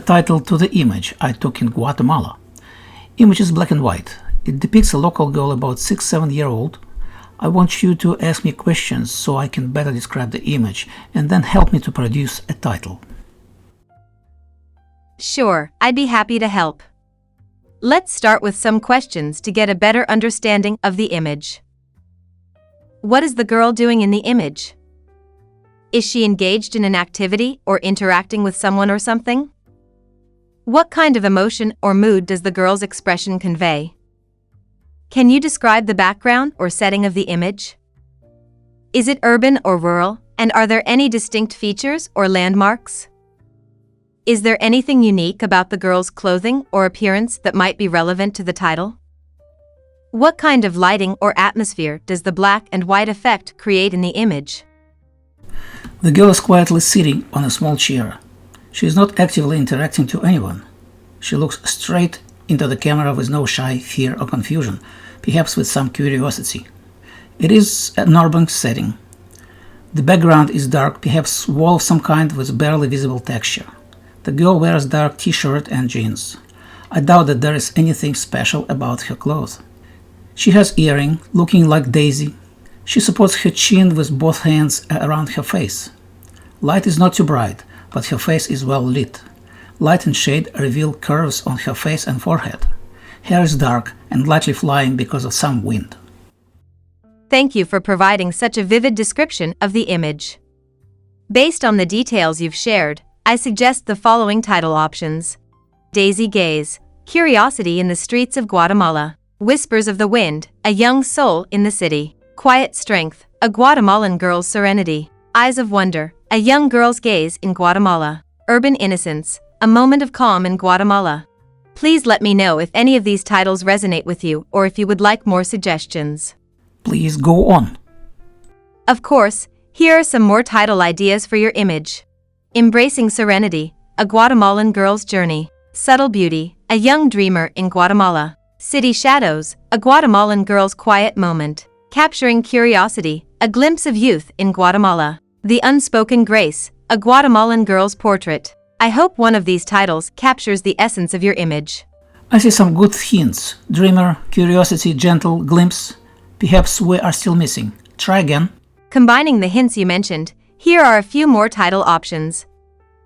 title to the image I took in Guatemala. Image is black and white. It depicts a local girl about 6-7 years old. I want you to ask me questions so I can better describe the image and then help me to produce a title. Sure, I'd be happy to help. Let's start with some questions to get a better understanding of the image. What is the girl doing in the image? Is she engaged in an activity or interacting with someone or something? What kind of emotion or mood does the girl's expression convey? Can you describe the background or setting of the image? Is it urban or rural, and are there any distinct features or landmarks? Is there anything unique about the girl's clothing or appearance that might be relevant to the title? What kind of lighting or atmosphere does the black and white effect create in the image? The girl is quietly sitting on a small chair. She is not actively interacting to anyone. She looks straight into the camera with no shy fear or confusion, perhaps with some curiosity. It is an urban setting. The background is dark, perhaps wool of some kind with barely visible texture. The girl wears dark t-shirt and jeans. I doubt that there is anything special about her clothes. She has earring, looking like Daisy. She supports her chin with both hands around her face. Light is not too bright, but her face is well lit. Light and shade reveal curves on her face and forehead. Hair is dark and lightly flying because of some wind. Thank you for providing such a vivid description of the image. Based on the details you've shared, I suggest the following title options. Daisy Gaze, Curiosity in the Streets of Guatemala. Whispers of the Wind, A Young Soul in the City. Quiet Strength, A Guatemalan Girl's Serenity. Eyes of Wonder, A Young Girl's Gaze in Guatemala. Urban Innocence, A Moment of Calm in Guatemala. Please let me know if any of these titles resonate with you or if you would like more suggestions. Please go on. Of course, here are some more title ideas for your image. Embracing Serenity, A Guatemalan Girl's Journey. Subtle Beauty, A Young Dreamer in Guatemala. City Shadows, A Guatemalan Girl's Quiet Moment. Capturing Curiosity, A Glimpse of Youth in Guatemala. The Unspoken Grace, A Guatemalan Girl's Portrait. I hope one of these titles captures the essence of your image. I see some good hints. Dreamer, curiosity, gentle, glimpse. Perhaps we are still missing. Try again. Combining the hints you mentioned, here are a few more title options.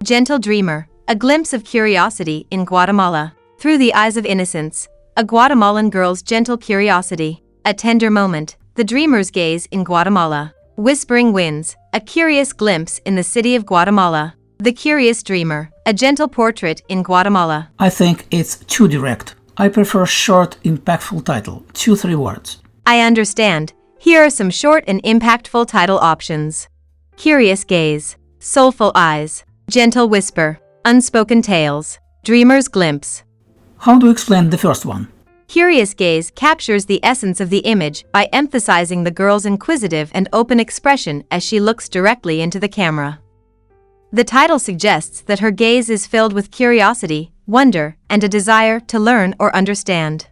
Gentle Dreamer, A Glimpse of Curiosity in Guatemala. Through the Eyes of Innocence, A Guatemalan Girl's Gentle Curiosity. A Tender Moment, The Dreamer's Gaze in Guatemala. Whispering Winds, A Curious Glimpse in the City of Guatemala. The Curious Dreamer, A Gentle Portrait in Guatemala. I think it's too direct. I prefer short, impactful title, 2-3 words. I understand. Here are some short and impactful title options. Curious Gaze, Soulful Eyes, Gentle Whisper, Unspoken Tales, Dreamer's Glimpse. How do you explain the first one? Curious Gaze captures the essence of the image by emphasizing the girl's inquisitive and open expression as she looks directly into the camera. The title suggests that her gaze is filled with curiosity, wonder, and a desire to learn or understand.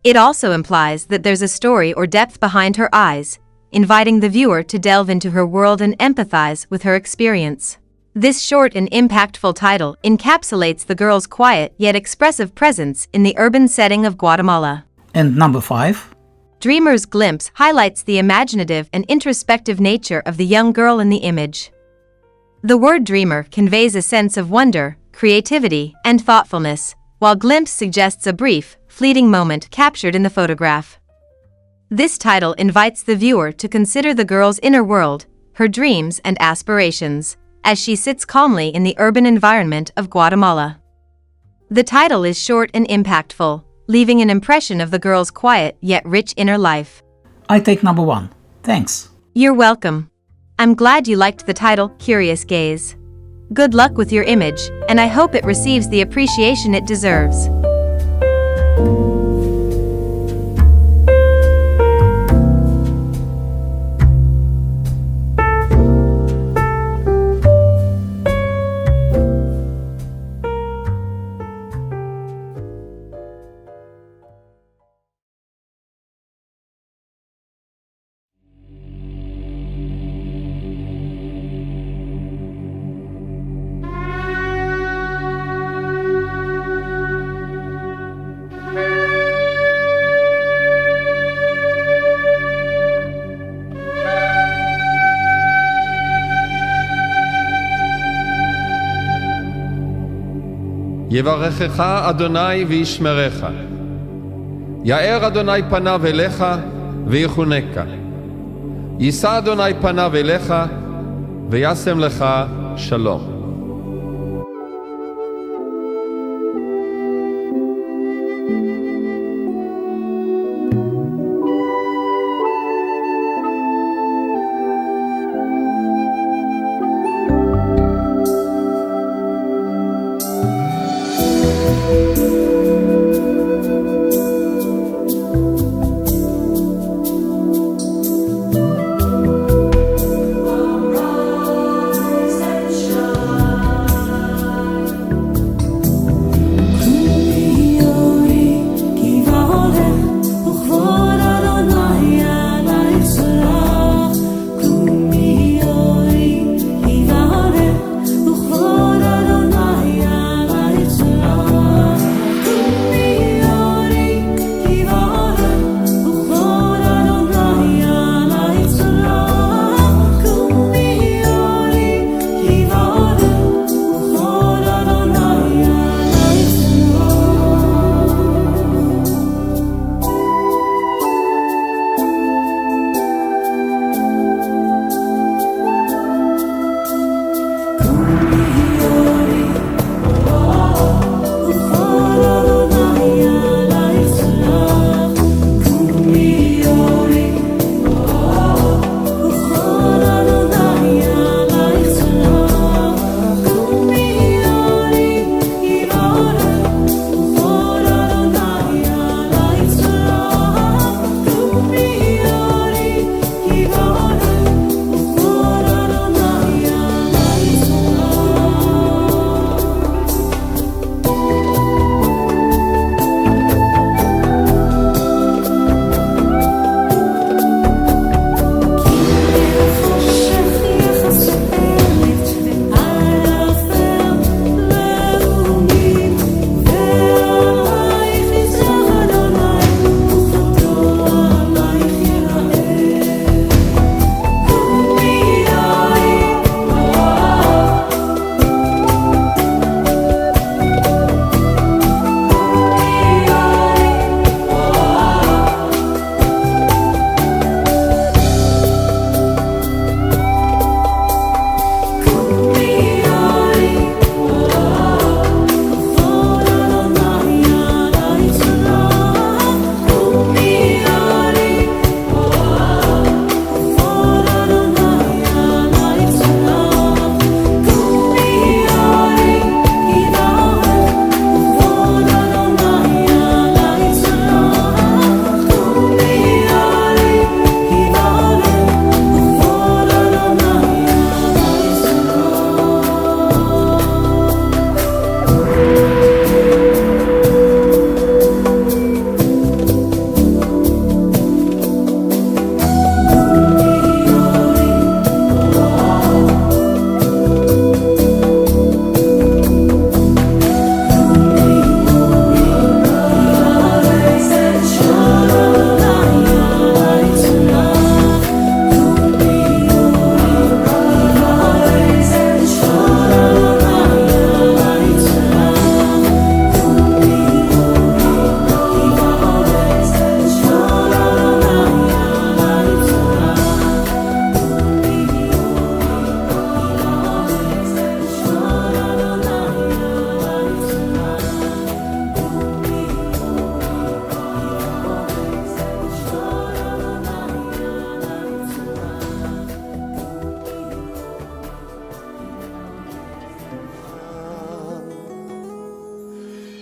It also implies that there's a story or depth behind her eyes, inviting the viewer to delve into her world and empathize with her experience. This short and impactful title encapsulates the girl's quiet yet expressive presence in the urban setting of Guatemala. And number 5? Dreamer's Glimpse highlights the imaginative and introspective nature of the young girl in the image. The word dreamer conveys a sense of wonder, creativity, and thoughtfulness, while glimpse suggests a brief, fleeting moment captured in the photograph. This title invites the viewer to consider the girl's inner world, her dreams and aspirations, as she sits calmly in the urban environment of Guatemala. The title is short and impactful, leaving an impression of the girl's quiet yet rich inner life. I take number 1. Thanks. You're welcome. I'm glad you liked the title, Curious Gaze. Good luck with your image, and I hope it receives the appreciation it deserves. יברכך אדוני וישמרך. יאר אדוני פניו אליך ויחונקה. יישא אדוני פניו אליך וישם לך שלום.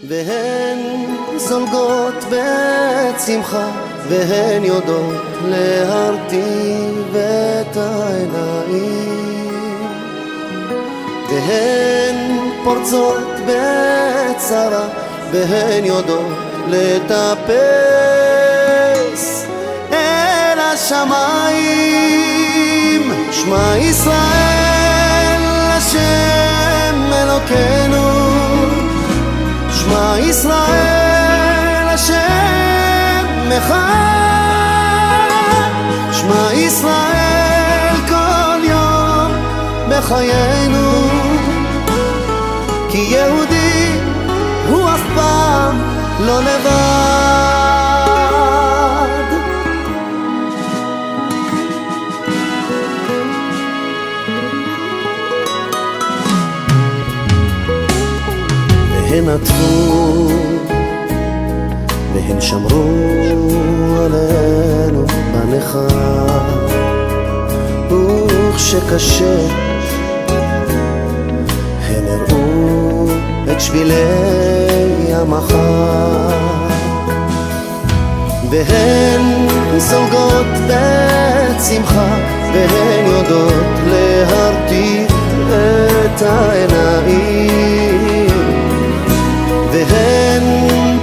והן זולגות בשמחה, והן יודעות להרטיב את העיניים, והן פורצות בצרה, והן יודעות לטפס אל השמיים. שמע ישראל השם אלוקינו, שמע ישראל השם אחד, שמע ישראל כל יום בחיינו, כי יהודי לא לבד. והן עטפו והן שמרו עלינו בנכר, וכשקשה הן הראו את שבילי המחר, והן זולגות בשמחה, והן יודעות להרטיב את העיניים, והן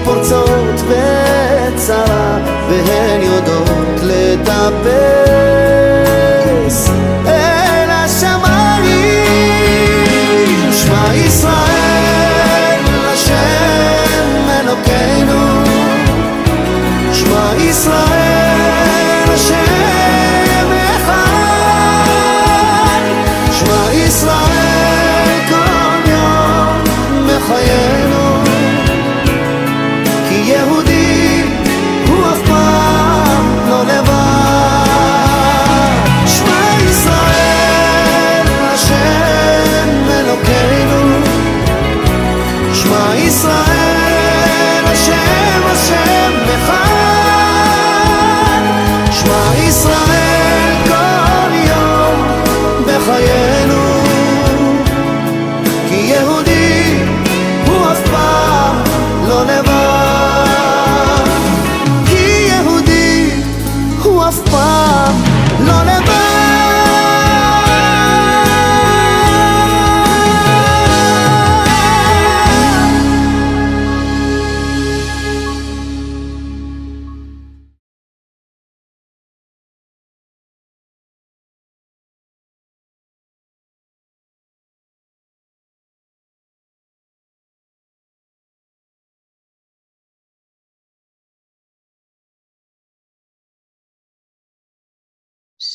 פורצות בצרה, והן יודעות לטפס אל השמיים. שמע ישראל השם אלוקינו, שמע ישראל השם אחד, שמע ישראל כל יום מחיינו, כי יהודי הוא אף פעם לא לבד. שמע ישראל השם אלוקינו, שמע ישראל השם השם אחד, שמע ישראל כל יום בחיינו, כי יהודי הוא אף פעם לא לבד, כי יהודי הוא אף פעם לא לבד.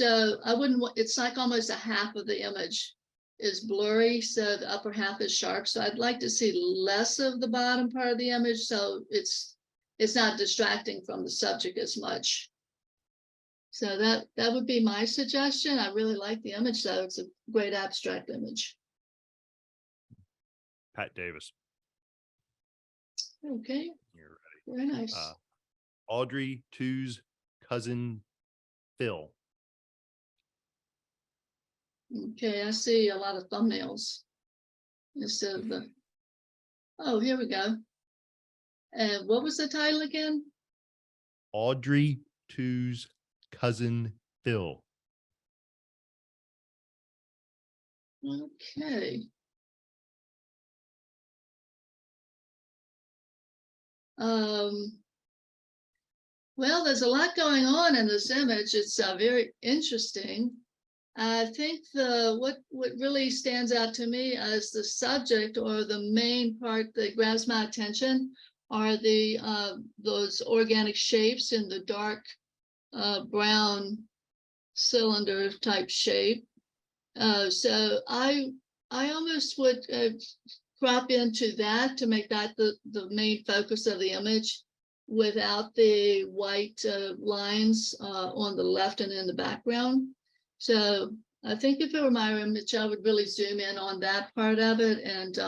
So I wouldn't want, it's like almost a half of the image is blurry, so the upper half is sharp. So I'd like to see less of the bottom part of the image, so it's not distracting from the subject as much. So that would be my suggestion. I really like the image though. It's a great abstract image. Pat Davis. Okay, You're very nice. ready. Audrey II's cousin Phil. Okay, I see a lot of thumbnails instead of the, oh, here we go. And what was the title again? Audrey II's cousin Phil. Okay. Well, there's a lot going on in this image. It's very interesting. I think what really stands out to me as the subject, or the main part that grabs my attention, are the those organic shapes in the dark brown cylinder type shape. So I almost would crop into that to make that the main focus of the image, without the white lines on the left and in the background. So I think if it were my image, I would really zoom in on that part of it, and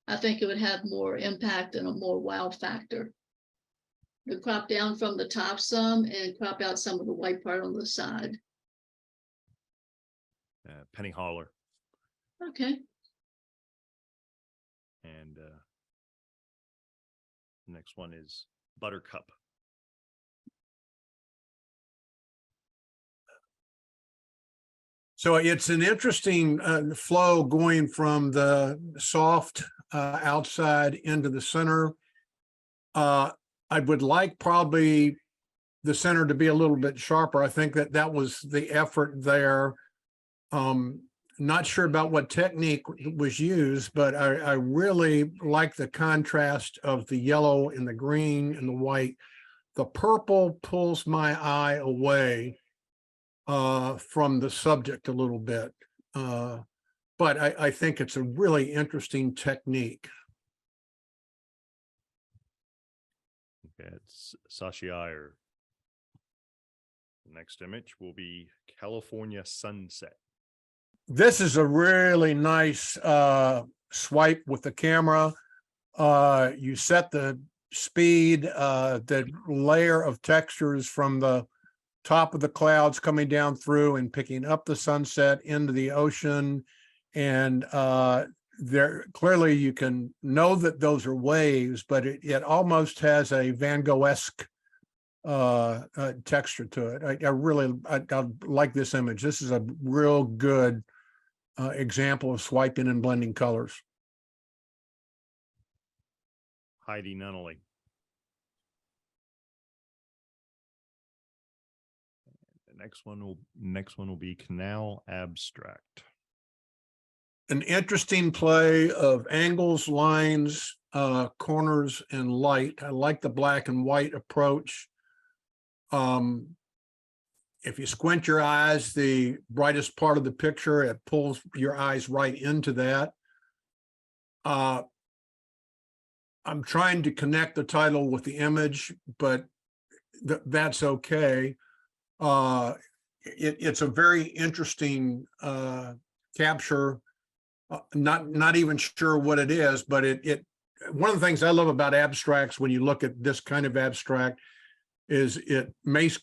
I think it would have more impact and a more wow factor. To crop down from the top some and crop out some of the white part on the side. Penny Holler. Okay. And the next one is Buttercup. So it's an interesting flow going from the soft outside into the center. I would like probably the center to be a little bit sharper. I think that was the effort there. Not sure about what technique was used, but I really like the contrast of the yellow and the green and the white. The purple pulls my eye away from the subject a little bit. But I think it's a really interesting technique. Okay, it's Sashiire. The next image will be California sunset. This is a really nice swipe with the camera. You set the speed, the layer of textures from the top of the clouds coming down through and picking up the sunset into the ocean. And there clearly you can know that those are waves, but it almost has a Van Gogh-esque texture to it. I like this image. This is a real good example of swiping and blending colors. Heidi Nunnally. The next one will be Canal Abstract. An interesting play of angles, lines, corners, and light. I like the black and white approach. If you squint your eyes, the brightest part of the picture, it pulls your eyes right into that. I'm trying to connect the title with the image, but that's okay. It's a very interesting capture. Not even sure what it is, but it one of the things I love about abstracts when you look at this kind of abstract is it makes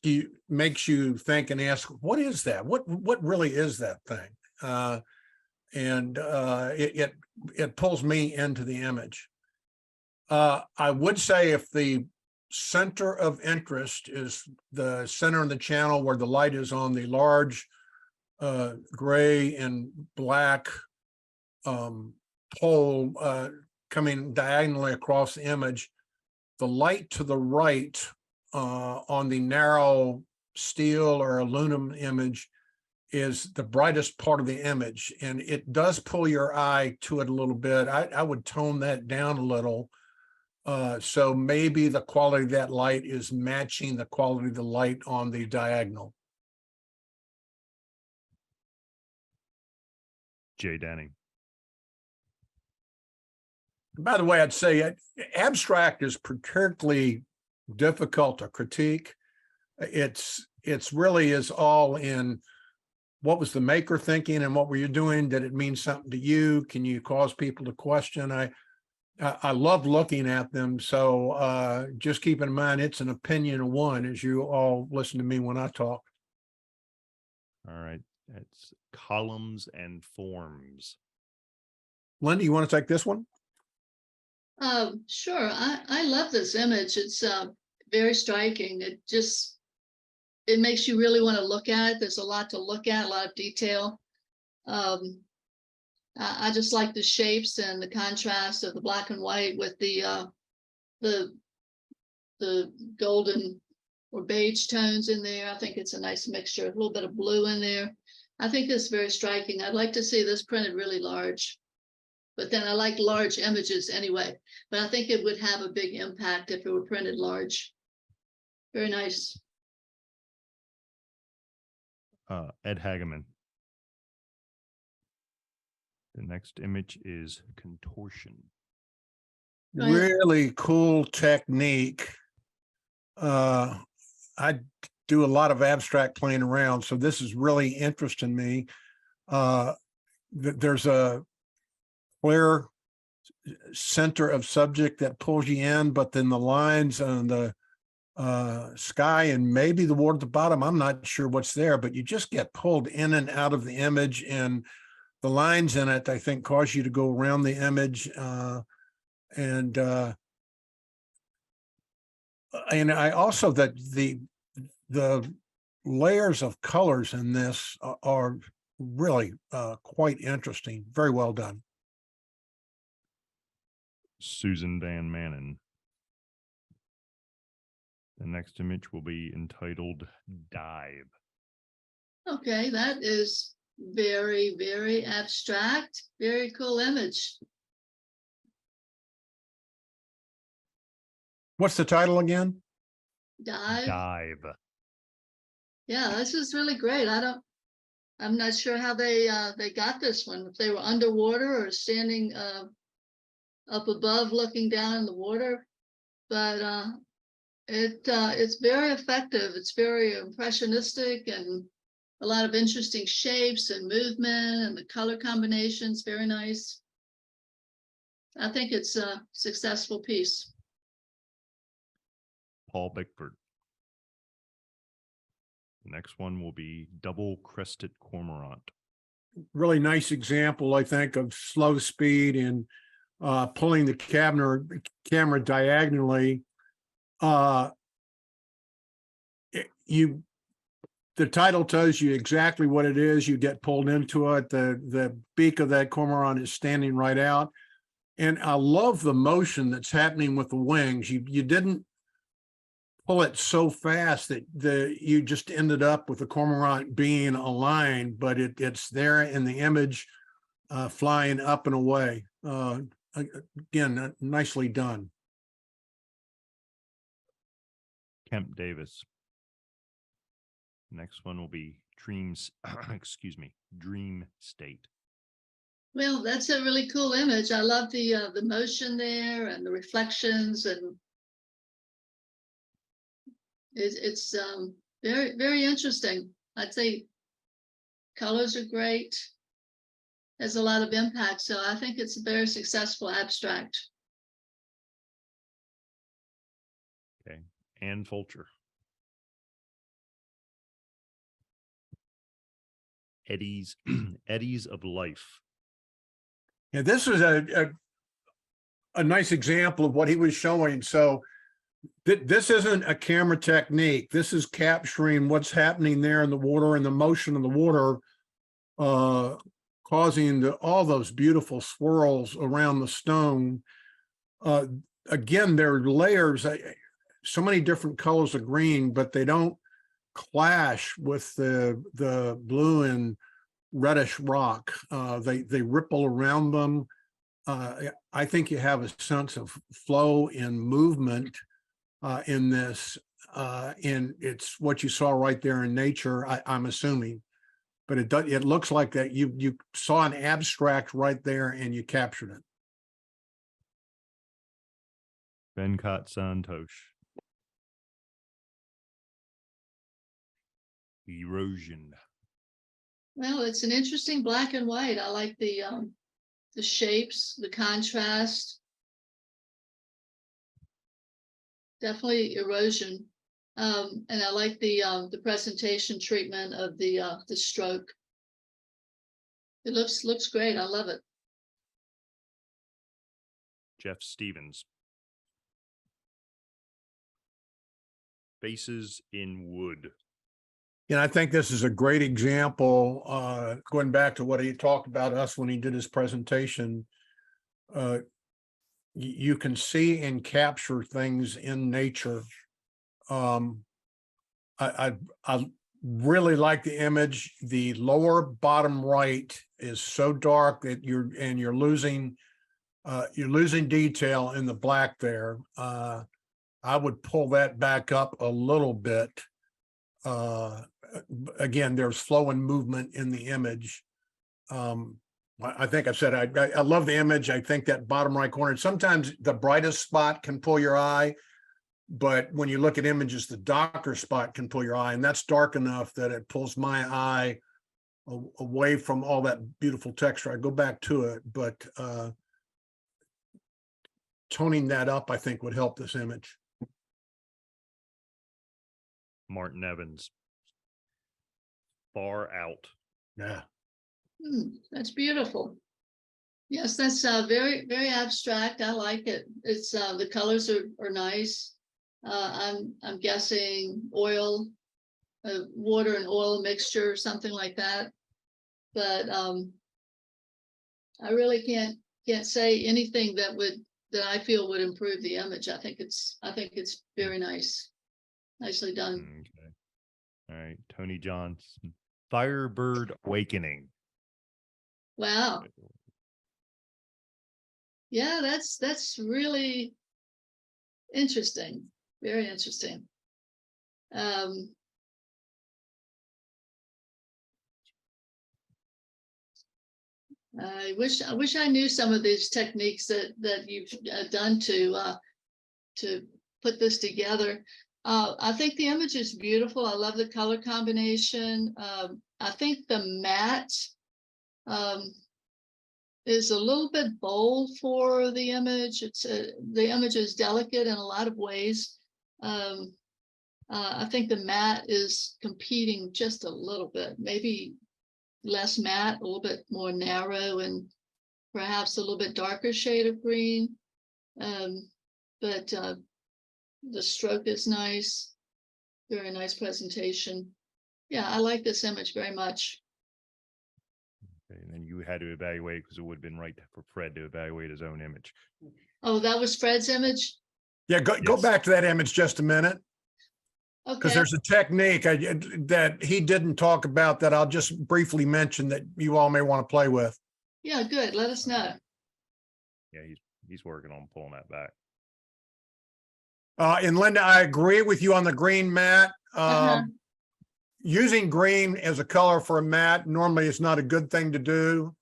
you think and ask, what is that? What really is that thing? It pulls me into the image. I would say if the center of interest is the center of the channel where the light is on the large gray and black pole coming diagonally across the image, the light to the right on the narrow steel or aluminum image is the brightest part of the image, and it does pull your eye to it a little bit. I would tone that down a little. So maybe the quality of that light is matching the quality of the light on the diagonal. Jay Denning. By the way, I'd say abstract is particularly difficult to critique. It's really is all in what was the maker thinking and what were you doing? Did it mean something to you? Can you cause people to question? I love looking at them. So just keep in mind, it's an opinion of one as you all listen to me when I talk. All right. It's Columns and Forms. Linda, you want to take this one? Sure. I love this image. It's very striking. It makes you really want to look at it. There's a lot to look at, a lot of detail. I just like the shapes and the contrast of the black and white with the golden or beige tones in there. I think it's a nice mixture, a little bit of blue in there. I think it's very striking. I'd like to see this printed really large, but then I like large images anyway, but I think it would have a big impact if it were printed large. Very nice. Ed Hageman. The next image is Contortion. Really cool technique. I do a lot of abstract playing around, so this is really interesting me. There's a clear center of subject that pulls you in, but then the lines on the sky and maybe the water at the bottom, I'm not sure what's there, but you just get pulled in and out of the image, and the lines in it, I think, cause you to go around the image. And I also that the layers of colors in this are really quite interesting. Very well done. Susan Van Manen. The next image will be entitled Dive. Okay, that is very, very abstract. Very cool image. What's the title again? Dive. Dive. Yeah, this is really great. I'm not sure how they got this one. If they were underwater or standing up above looking down in the water, but It's very effective. It's very impressionistic and a lot of interesting shapes and movement and the color combinations, very nice. I think it's a successful piece. Paul Bickford. The next one will be double crested cormorant. Really nice example, I think, of slow speed and pulling the camera diagonally. The title tells you exactly what it is. You get pulled into it. The beak of that cormorant is standing right out. And I love the motion that's happening with the wings. You didn't pull it so fast that you just ended up with the cormorant being aligned, but it's there in the image, flying up and away. Again, nicely done. Kemp Davis. Next one will be Dreams, Dream State. Well, that's a really cool image. I love the motion there and the reflections, and it's very, very interesting. I'd say colors are great. Has a lot of impact, so I think it's a very successful abstract. Okay, Ann Fulcher. Eddies of Life. Yeah, this is a nice example of what he was showing. So this isn't a camera technique. This is capturing what's happening there in the water and the motion of the water, causing all those beautiful swirls around the stone. Again, there are layers, so many different colors of green, but they don't clash with the blue and reddish rock. They ripple around them. I think you have a sense of flow and movement in this, and it's what you saw right there in nature, I'm assuming. But it looks like that you saw an abstract right there and you captured it. Venkat Santosh. Erosion. Well, it's an interesting black and white. I like the shapes, the contrast. Definitely erosion. And I like the presentation treatment of the stroke. It looks great. I love it. Jeff Stevens. Faces in Wood. Yeah, I think this is a great example, going back to what he talked about us when he did his presentation. You can see and capture things in nature. I really like the image. The lower bottom right is so dark that you're losing detail in the black there. I would pull that back up a little bit. Again, there's flow and movement in the image. I think I said I love the image. I think that bottom right corner, sometimes the brightest spot can pull your eye, but when you look at images, the darker spot can pull your eye, and that's dark enough that it pulls my eye away from all that beautiful texture. I go back to it, but toning that up, I think, would help this image. Martin Evans. Far Out. Yeah. That's beautiful. Yes, that's very, very abstract. I like it. It's the colors are nice. I'm guessing oil, water and oil mixture, something like that. But I really can't say anything that I feel would improve the image. I think it's very nice. Nicely done. Okay. All right, Tony Johnson. Firebird Awakening. Wow. Yeah, that's really interesting. Very interesting. I wish I knew some of these techniques that you've done to put this together. I think the image is beautiful. I love the color combination. I think the matte is a little bit bold for the image. The image is delicate in a lot of ways. I think the matte is competing just a little bit, maybe less matte, a little bit more narrow, and perhaps a little bit darker shade of green. But the stroke is nice, very nice presentation. Yeah, I like this image very much. Okay, and then you had to evaluate because it would have been right for Fred to evaluate his own image. Oh, that was Fred's image? Yeah, go Yes. back to that image just a minute, because Okay, there's a technique that he didn't talk about that I'll just briefly mention that you all may want to play with. yeah, good. Let us know. Yeah, he's working on pulling that back. And Linda, I agree with you on the green matte. Uh-huh. Using green as a color for a matte normally is not a good thing to do.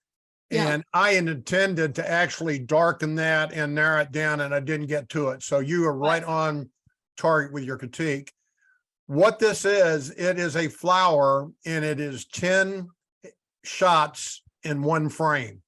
Yeah. And I had intended to actually darken that and narrow it down, and I didn't get to it. So you are right on target with your critique. What this is, it is a flower, and it is 10 shots in one frame,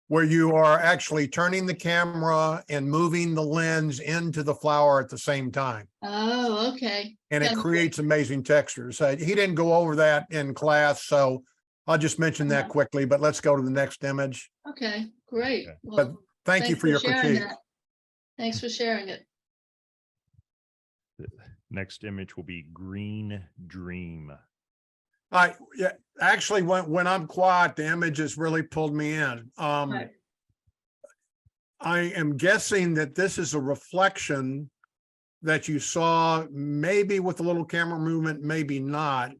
where you are actually turning the camera and moving the lens into the flower at the same time. Oh, okay. And it Yeah. creates amazing textures. He didn't go over that in class, so I'll just mention that Uh-huh. quickly, but let's go to the next image. Okay, great. Okay. But Well, thank you thanks for your sharing critique. that. Thanks for sharing it. Next image will be Green Dream. Yeah, actually, when I'm quiet, the images really pulled me in. Right. I am guessing that this is a reflection that you saw, maybe with a little camera movement, maybe not.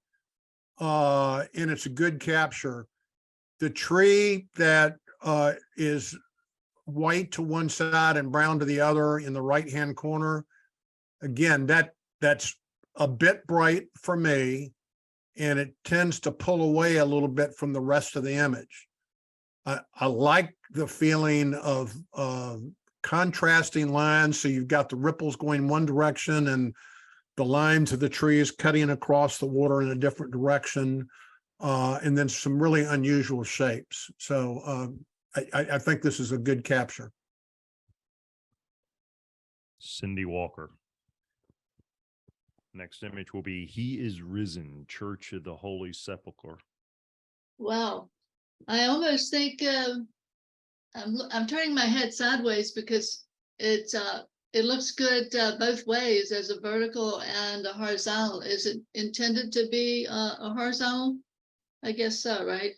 And it's a good capture. The tree that is white to one side and brown to the other in the right-hand corner, again, that's a bit bright for me, and it tends to pull away a little bit from the rest of the image. I like the feeling of contrasting lines. So you've got the ripples going one direction and the lines of the trees cutting across the water in a different direction. And then some really unusual shapes. So I think this is a good capture. Cindy Walker. Next image will be He is Risen, Church of the Holy Sepulchre. Wow. I almost think I'm turning my head sideways because it looks good both ways, as a vertical and a horizontal. Is it intended to be a horizontal? I guess so, right?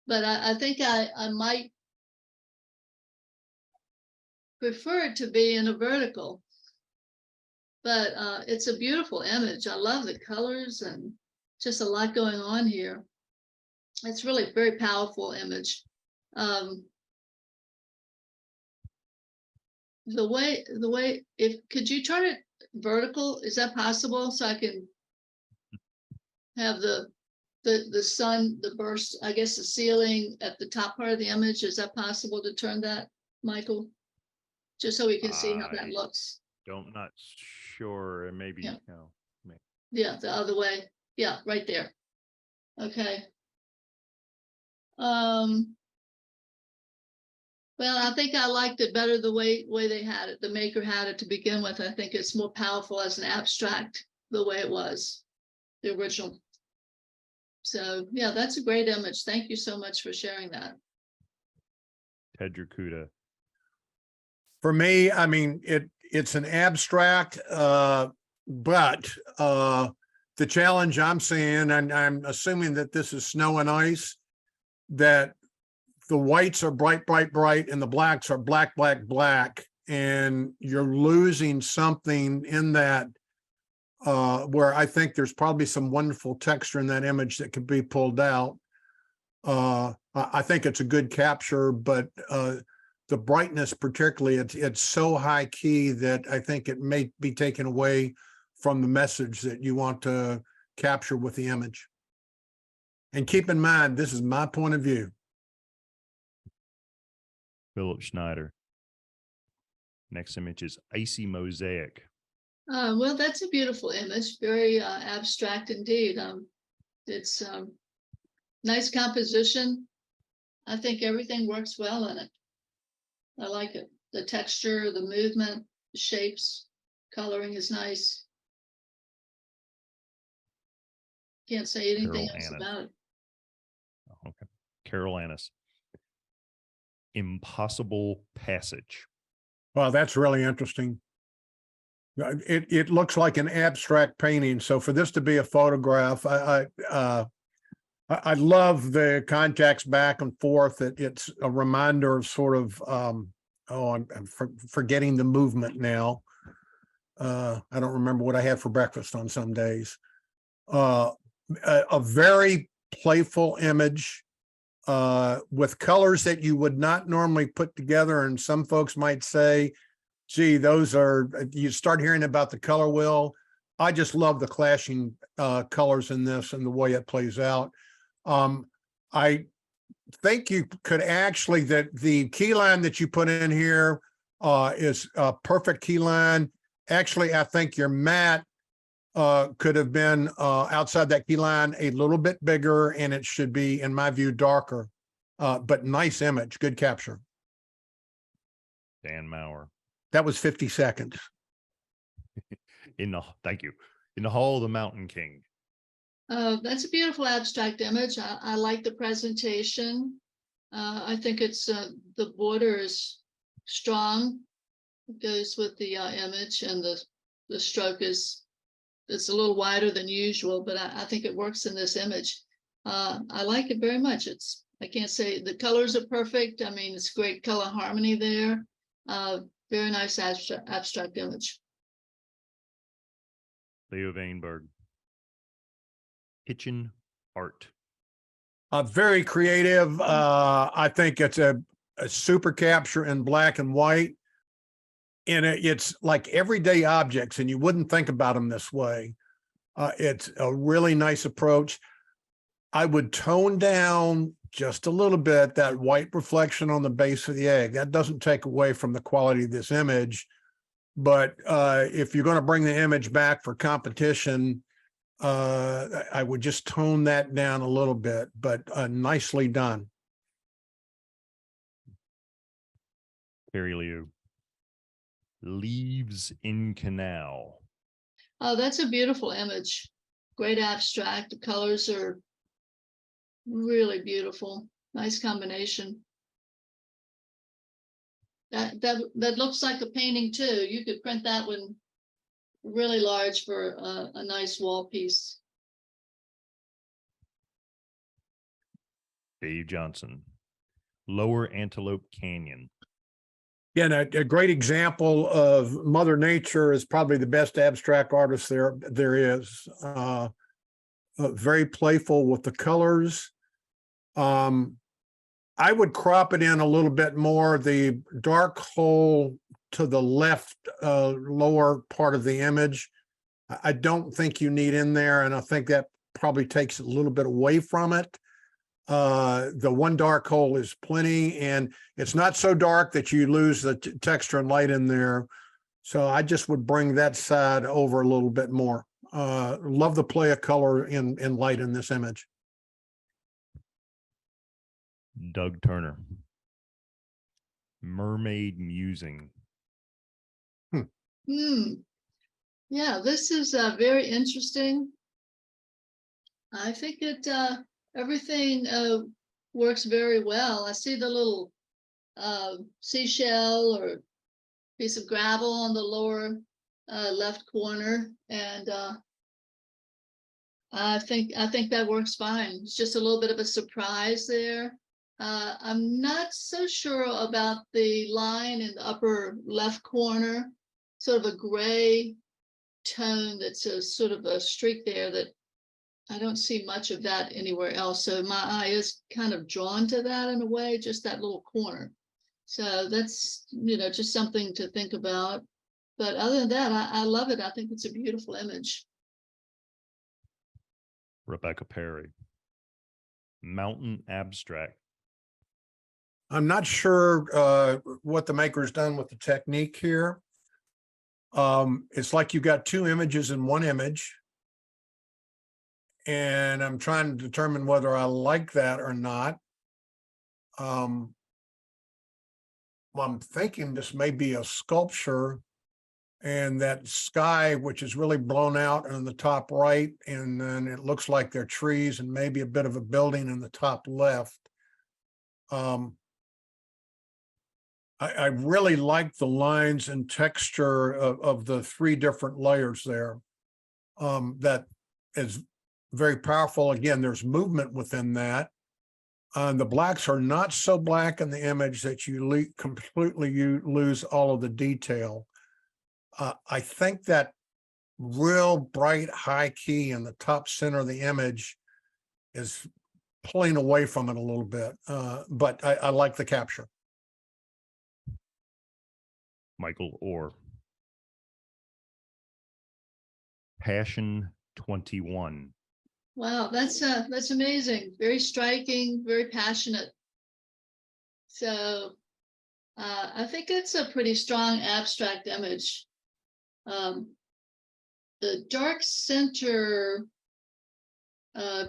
But I think I might prefer it to be in a vertical. But it's a beautiful image. I love the colors and just a lot going on here. It's really a very powerful image. The way, could you turn it vertical? Is that possible? So I can have the sun, the burst, I guess the ceiling at the top part of the image. Is that possible to turn that, Michael? Just so we can see how that looks. Not sure. Maybe, Yeah. no. Yeah, the other way. Yeah, right there. Okay. Well, I think I liked it better the way they had it. The maker had it to begin with. I think it's more powerful as an abstract the way it was, the original. So yeah, that's a great image. Thank you so much for sharing that. Ted Dracuda. For me, I mean, it's an abstract, but the challenge I'm seeing, and I'm assuming that this is snow and ice, that the whites are bright, bright, bright, and the blacks are black, black, black, and you're losing something in that, where I think there's probably some wonderful texture in that image that could be pulled out. I think it's a good capture, but the brightness particularly, it's so high key that I think it may be taken away from the message that you want to capture with the image. And keep in mind, this is my point of view. Philip Schneider. Next image is Icy Mosaic. Well, that's a beautiful image, very abstract indeed. It's nice composition. I think everything works well in it. I like it. The texture, the movement, the shapes, coloring is nice. Can't say anything Carol else Annis. about it. Okay. Carol Annis. Impossible Passage. Well, that's really interesting. It looks like an abstract painting. So for this to be a photograph, I love the contacts back and forth. It's a reminder of sort of, I'm forgetting the movement now. I don't remember what I had for breakfast on some days. A very playful image with colors that you would not normally put together. And some folks might say, gee, those are, you start hearing about the color wheel. I just love the clashing colors in this and the way it plays out. I think you could actually, that the key line that you put in here is a perfect key line. Actually, I think your mat could have been outside that key line a little bit bigger, and it should be, in my view, darker. But nice image, good capture. Dan Maurer. That was 50 seconds. Thank you. In the Hall of the Mountain King. That's a beautiful abstract image. I like the presentation. I think it's the border is strong. It goes with the image, and the stroke is, it's a little wider than usual, but I think it works in this image. I like it very much. I can't say the colors are perfect. I mean, it's great color harmony there. Very nice abstract image. Leo Vainberg. Kitchen Art. Very creative. I think it's a super capture in black and white. And it's like everyday objects, and you wouldn't think about them this way. It's a really nice approach. I would tone down just a little bit that white reflection on the base of the egg. That doesn't take away from the quality of this image. But if you're going to bring the image back for competition, I would just tone that down a little bit, but nicely done. Carrie Liu. Leaves in Canal. Oh, that's a beautiful image. Great abstract. The colors are really beautiful. Nice combination. That looks like a painting too. You could print that one really large for a nice wall piece. Dave Johnson. Lower Antelope Canyon. Yeah, a great example of Mother Nature is probably the best abstract artist there is. Very playful with the colors. I would crop it in a little bit more. The dark hole to the left lower part of the image, I don't think you need in there, and I think that probably takes a little bit away from it. The one dark hole is plenty, and it's not so dark that you lose the texture and light in there. So I just would bring that side over a little bit more. Love the play of color in light in this image. Doug Turner. Mermaid Musing. Yeah, this is very interesting. I think it everything works very well. I see the little seashell or piece of gravel on the lower left corner, and I think that works fine. It's just a little bit of a surprise there. I'm not so sure about the line in the upper left corner, sort of a gray tone that's a sort of a streak there that I don't see much of that anywhere else. So my eye is kind of drawn to that in a way, just that little corner. So that's, just something to think about. But other than that, I love it. I think it's a beautiful image. Rebecca Perry. Mountain Abstract. I'm not sure what the maker's done with the technique here. It's like you got two images in one image. And I'm trying to determine whether I like that or not. Well, I'm thinking this may be a sculpture, and that sky, which is really blown out on the top right, and then it looks like there are trees and maybe a bit of a building in the top left. I really like the lines and texture of the three different layers there. That is very powerful. Again, there's movement within that. The blacks are not so black in the image that you completely lose all of the detail. I think that real bright high key in the top center of the image is pulling away from it a little bit, but I like the capture. Michael Orr. Passion 21. Wow, that's amazing. Very striking, very passionate. So I think it's a pretty strong abstract image. The dark center, I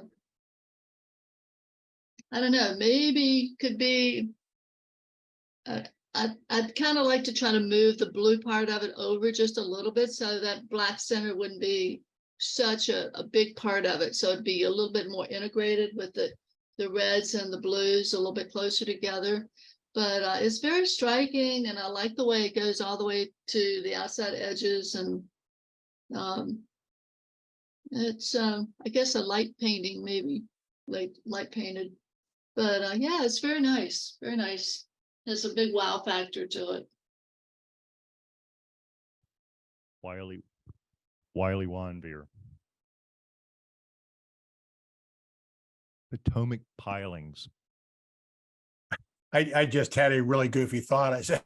don't know, maybe could be, I'd kind of like to try to move the blue part of it over just a little bit so that black center wouldn't be such a big part of it. So it'd be a little bit more integrated with the reds and the blues a little bit closer together. But it's very striking, and I like the way it goes all the way to the outside edges. And it's, I guess, a light painting, maybe light painted. But yeah, it's very nice, very nice. There's a big wow factor to it. Wiley Wanvier. Potomac pilings. I just had a really goofy thought. I said,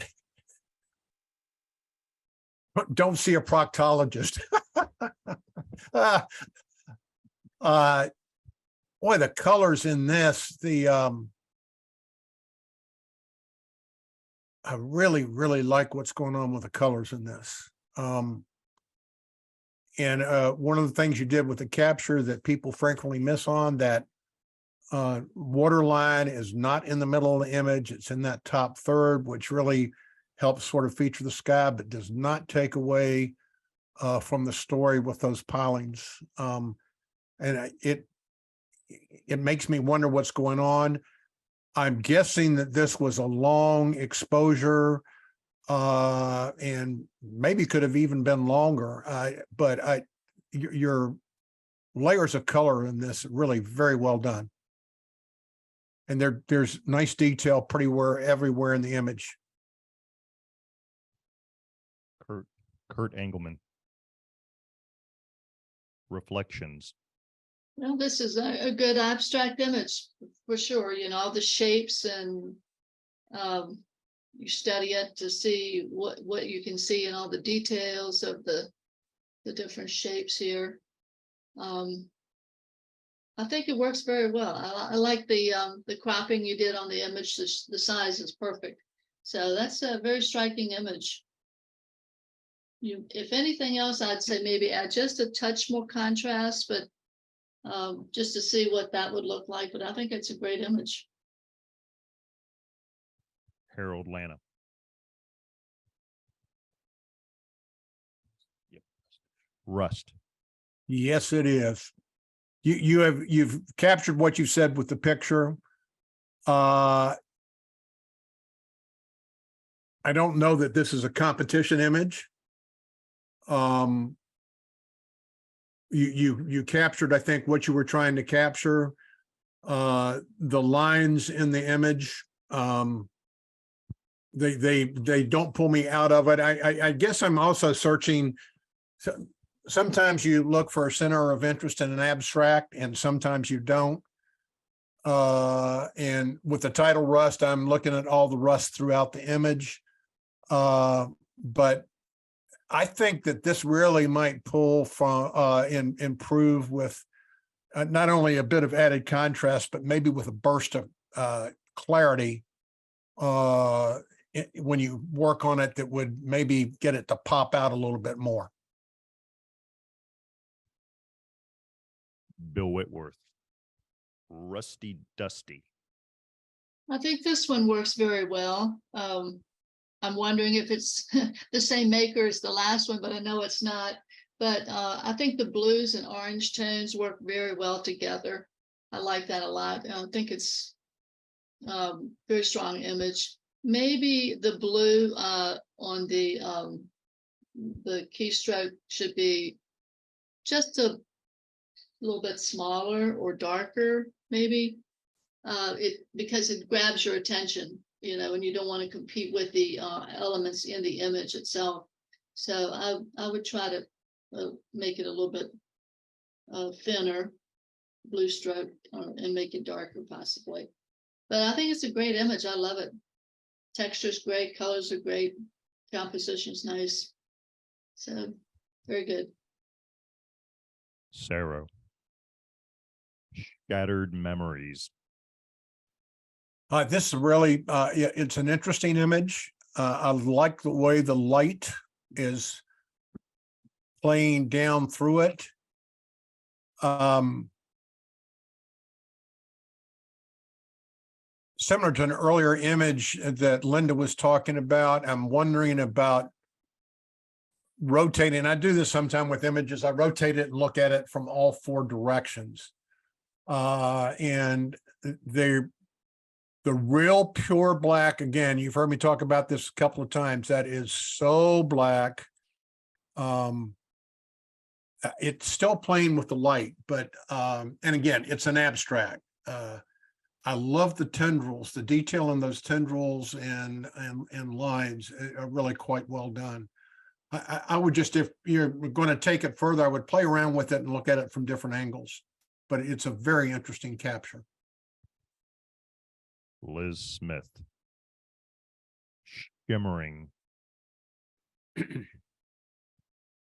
don't see a proctologist. Boy, the colors in this, I really, really like what's going on with the colors in this. And one of the things you did with the capture that people frequently miss on, that water line is not in the middle of the image. It's in that top third, which really helps sort of feature the sky, but does not take away from the story with those pilings. And it makes me wonder what's going on. I'm guessing that this was a long exposure and maybe could have even been longer. But your layers of color in this really very well done. And there's nice detail pretty everywhere in the image. Kurt Engelman. Reflections. Well, this is a good abstract image for sure. You know, all the shapes, and you study it to see what you can see in all the details of the different shapes here. I think it works very well. I like the cropping you did on the image. The size is perfect. So that's a very striking image. If anything else, I'd say maybe add just a touch more contrast, but just to see what that would look like. But I think it's a great image. Harold Lana. Yep. Rust. Yes, it is. You've captured what you said with the picture. I don't know that this is a competition image. You captured, I think, what you were trying to capture. The lines in the image, they don't pull me out of it. I guess I'm also searching. Sometimes you look for a center of interest in an abstract, and sometimes you don't. And with the title Rust, I'm looking at all the rust throughout the image. But I think that this really might pull from improve with not only a bit of added contrast, but maybe with a burst of clarity when you work on it that would maybe get it to pop out a little bit more. Bill Whitworth. Rusty Dusty. I think this one works very well. I'm wondering if it's the same maker as the last one, but I know it's not. But I think the blues and orange tones work very well together. I like that a lot. I think it's very strong image. Maybe the blue on the keystroke should be just a little bit smaller or darker, maybe. Because it grabs your attention, you know, and you don't want to compete with the elements in the image itself. So I would try to make it a little bit thinner, blue stroke, and make it darker possibly. But I think it's a great image. I love it. Texture's great, colors are great, composition's nice. So very good. Sarah. Shattered Memories. This is really, it's an interesting image. I like the way the light is playing down through it. Similar to an earlier image that Linda was talking about, I'm wondering about rotating. I do this sometime with images. I rotate it and look at it from all four directions. And the real pure black, again, you've heard me talk about this a couple of times, that is so black. It's still playing with the light, but, and again, it's an abstract. I love the tendrils, the detail in those tendrils and lines are really quite well done. I would just, if you're going to take it further, I would play around with it and look at it from different angles, but it's a very interesting capture. Liz Smith. Shimmering.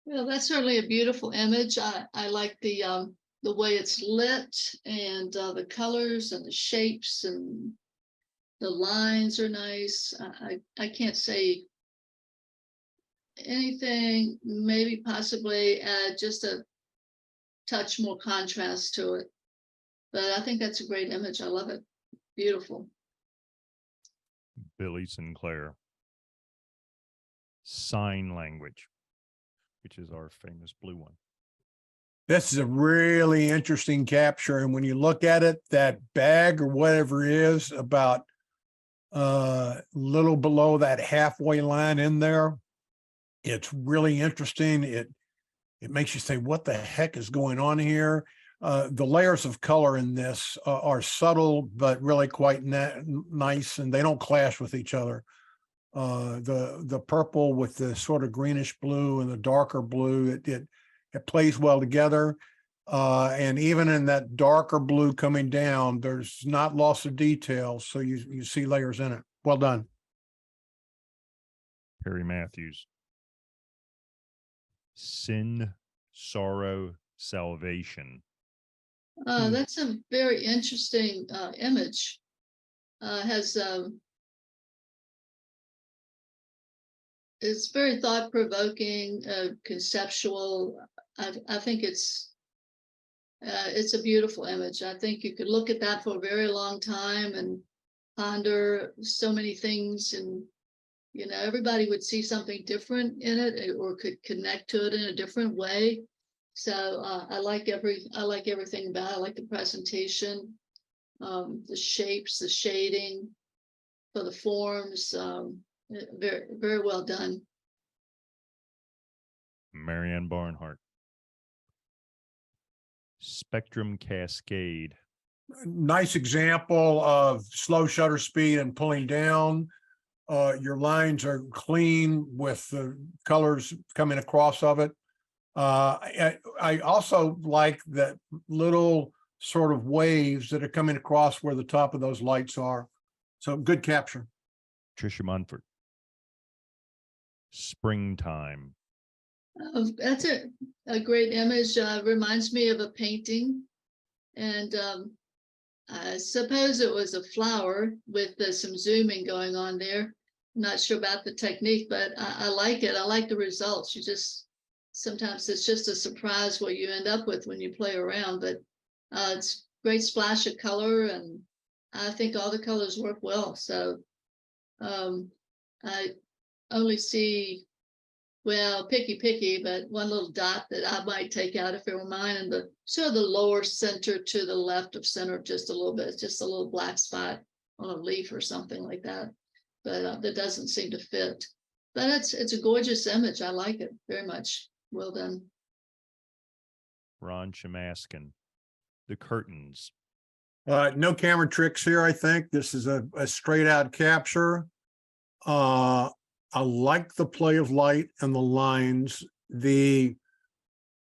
Well, that's certainly a beautiful image. I like the way it's lit and the colors and the shapes and the lines are nice. I can't say anything, maybe possibly add just a touch more contrast to it. But I think that's a great image. I love it. Beautiful. Billy Sinclair. Sign Language, which is our famous blue one. This is a really interesting capture. And when you look at it, that bag or whatever it is about little below that halfway line in there, it's really interesting. It makes you say, what the heck is going on here? The layers of color in this are subtle, but really quite nice, and they don't clash with each other. The purple with the sort of greenish blue and the darker blue, it plays well together. And even in that darker blue coming down, there's not loss of detail. So you see layers in it. Well done. Perry Matthews. Sin, Sorrow, Salvation. That's a very interesting image. It's very thought-provoking, conceptual. I think it's a beautiful image. I think you could look at that for a very long time and ponder so many things, and you know, everybody would see something different in it or could connect to it in a different way. So I like everything about it. I like the presentation, the shapes, the shading for the forms. Very, very well done. Marianne Barnhart. Spectrum Cascade. Nice example of slow shutter speed and pulling down. Your lines are clean with the colors coming across of it. I also like that little sort of waves that are coming across where the top of those lights are. So good capture. Tricia Munford. Springtime. That's a great image. Reminds me of a painting, and I suppose it was a flower with some zooming going on there. Not sure about the technique, but I like it. I like the results. Sometimes it's just a surprise what you end up with when you play around, but it's great splash of color, and I think all the colors work well. So I only see, well, picky, but one little dot that I might take out if it were mine, and the sort of the lower center to the left of center, just a little bit, just a little black spot on a leaf or something like that. But that doesn't seem to fit. But it's a gorgeous image. I like it very much. Well done. Ron Chemaskin, the curtains. No camera tricks here, I think. This is a straight out capture. I like the play of light and the lines. The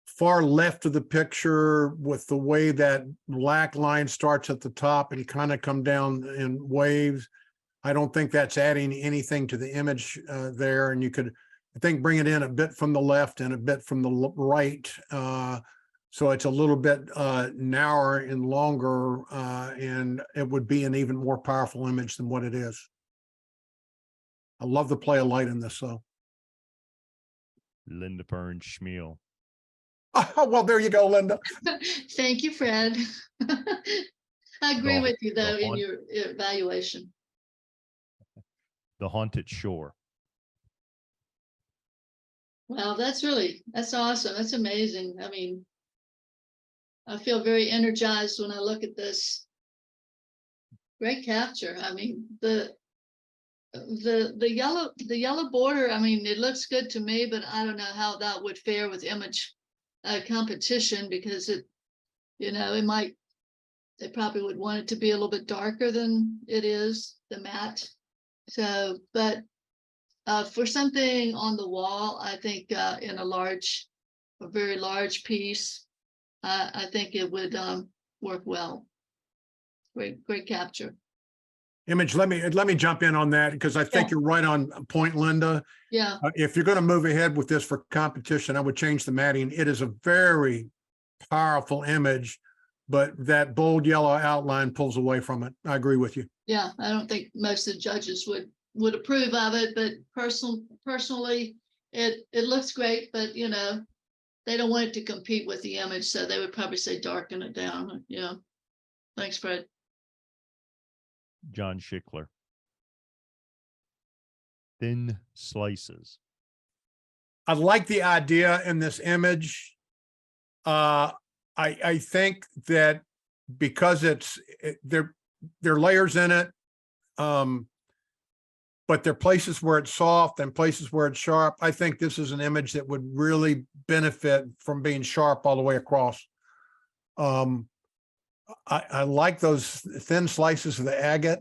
far left of the picture with the way that black line starts at the top and kind of come down in waves. I don't think that's adding anything to the image there. And you could, I think, bring it in a bit from the left and a bit from the right. So it's a little bit narrower and longer, and it would be an even more powerful image than what it is. I love the play of light in this, though. Linda Burns Schmiel. Oh, well, there you go, Linda. Thank you, Fred. I agree with you, though, in haunt- your evaluation. The Haunted Shore. Wow, that's awesome. That's amazing. I mean, I feel very energized when I look at this. Great capture. I mean, the yellow border, I mean, it looks good to me, but I don't know how that would fare with image competition, because they probably would want it to be a little bit darker than it is, the matte. So, but for something on the wall, I think in a very large piece, I think it would work well. Great capture. Image, let me jump in on that, because I think Yeah. you're right on point, Linda. Yeah, If you're going to move ahead with this for competition, I would change the matting. It is a very powerful image, but that bold yellow outline pulls away from it. I agree with you. yeah. I don't think most of the judges would approve of it, but personally, it looks great, but they don't want it to compete with the image, so they would probably say darken it down. Yeah. Thanks, Fred. John Schickler. Thin slices. I like the idea in this image. I think that because there are layers in it, but there are places where it's soft and places where it's sharp. I think this is an image that would really benefit from being sharp all the way across. I like those thin slices of the agate.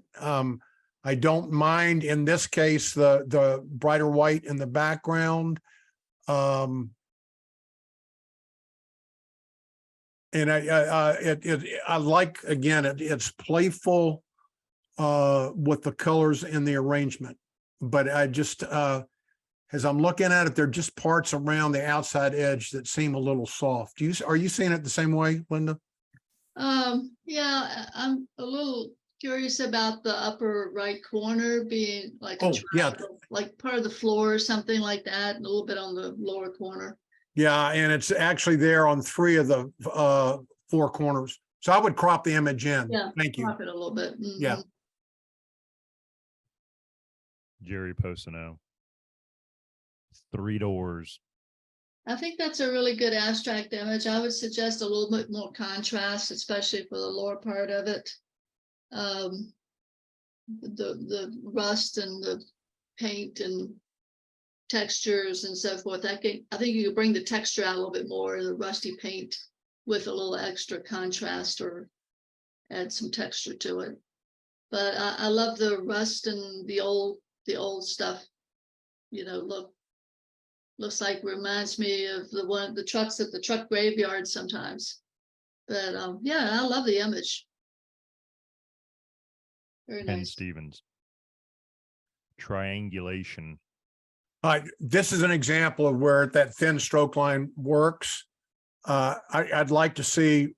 I don't mind, in this case, the brighter white in the background. And I like, again, it's playful with the colors and the arrangement, but I just, as I'm looking at it, there are just parts around the outside edge that seem a little soft. Are you seeing it the same way, Linda? Yeah, I'm a little curious about the upper right corner being like a triangle, like part of the floor or something like that, and a little bit on the lower corner. Yeah, and it's actually there on 3 of the 4 corners. So I would crop the image in. Yeah, Thank you. crop it a little bit. Yeah. Jerry Posino. 3 doors. I think that's a really good abstract image. I would suggest a little bit more contrast, especially for the lower part of it. The rust and the paint and textures and so forth. I think you could bring the texture out a little bit more in the rusty paint with a little extra contrast, or add some texture to it. But I love the rust and the old stuff. Looks like reminds me of the trucks at the truck graveyard sometimes. But yeah, I love the image. Very Ken nice. Stevens. Triangulation. This is an example of where that thin stroke line works. I'd like to see,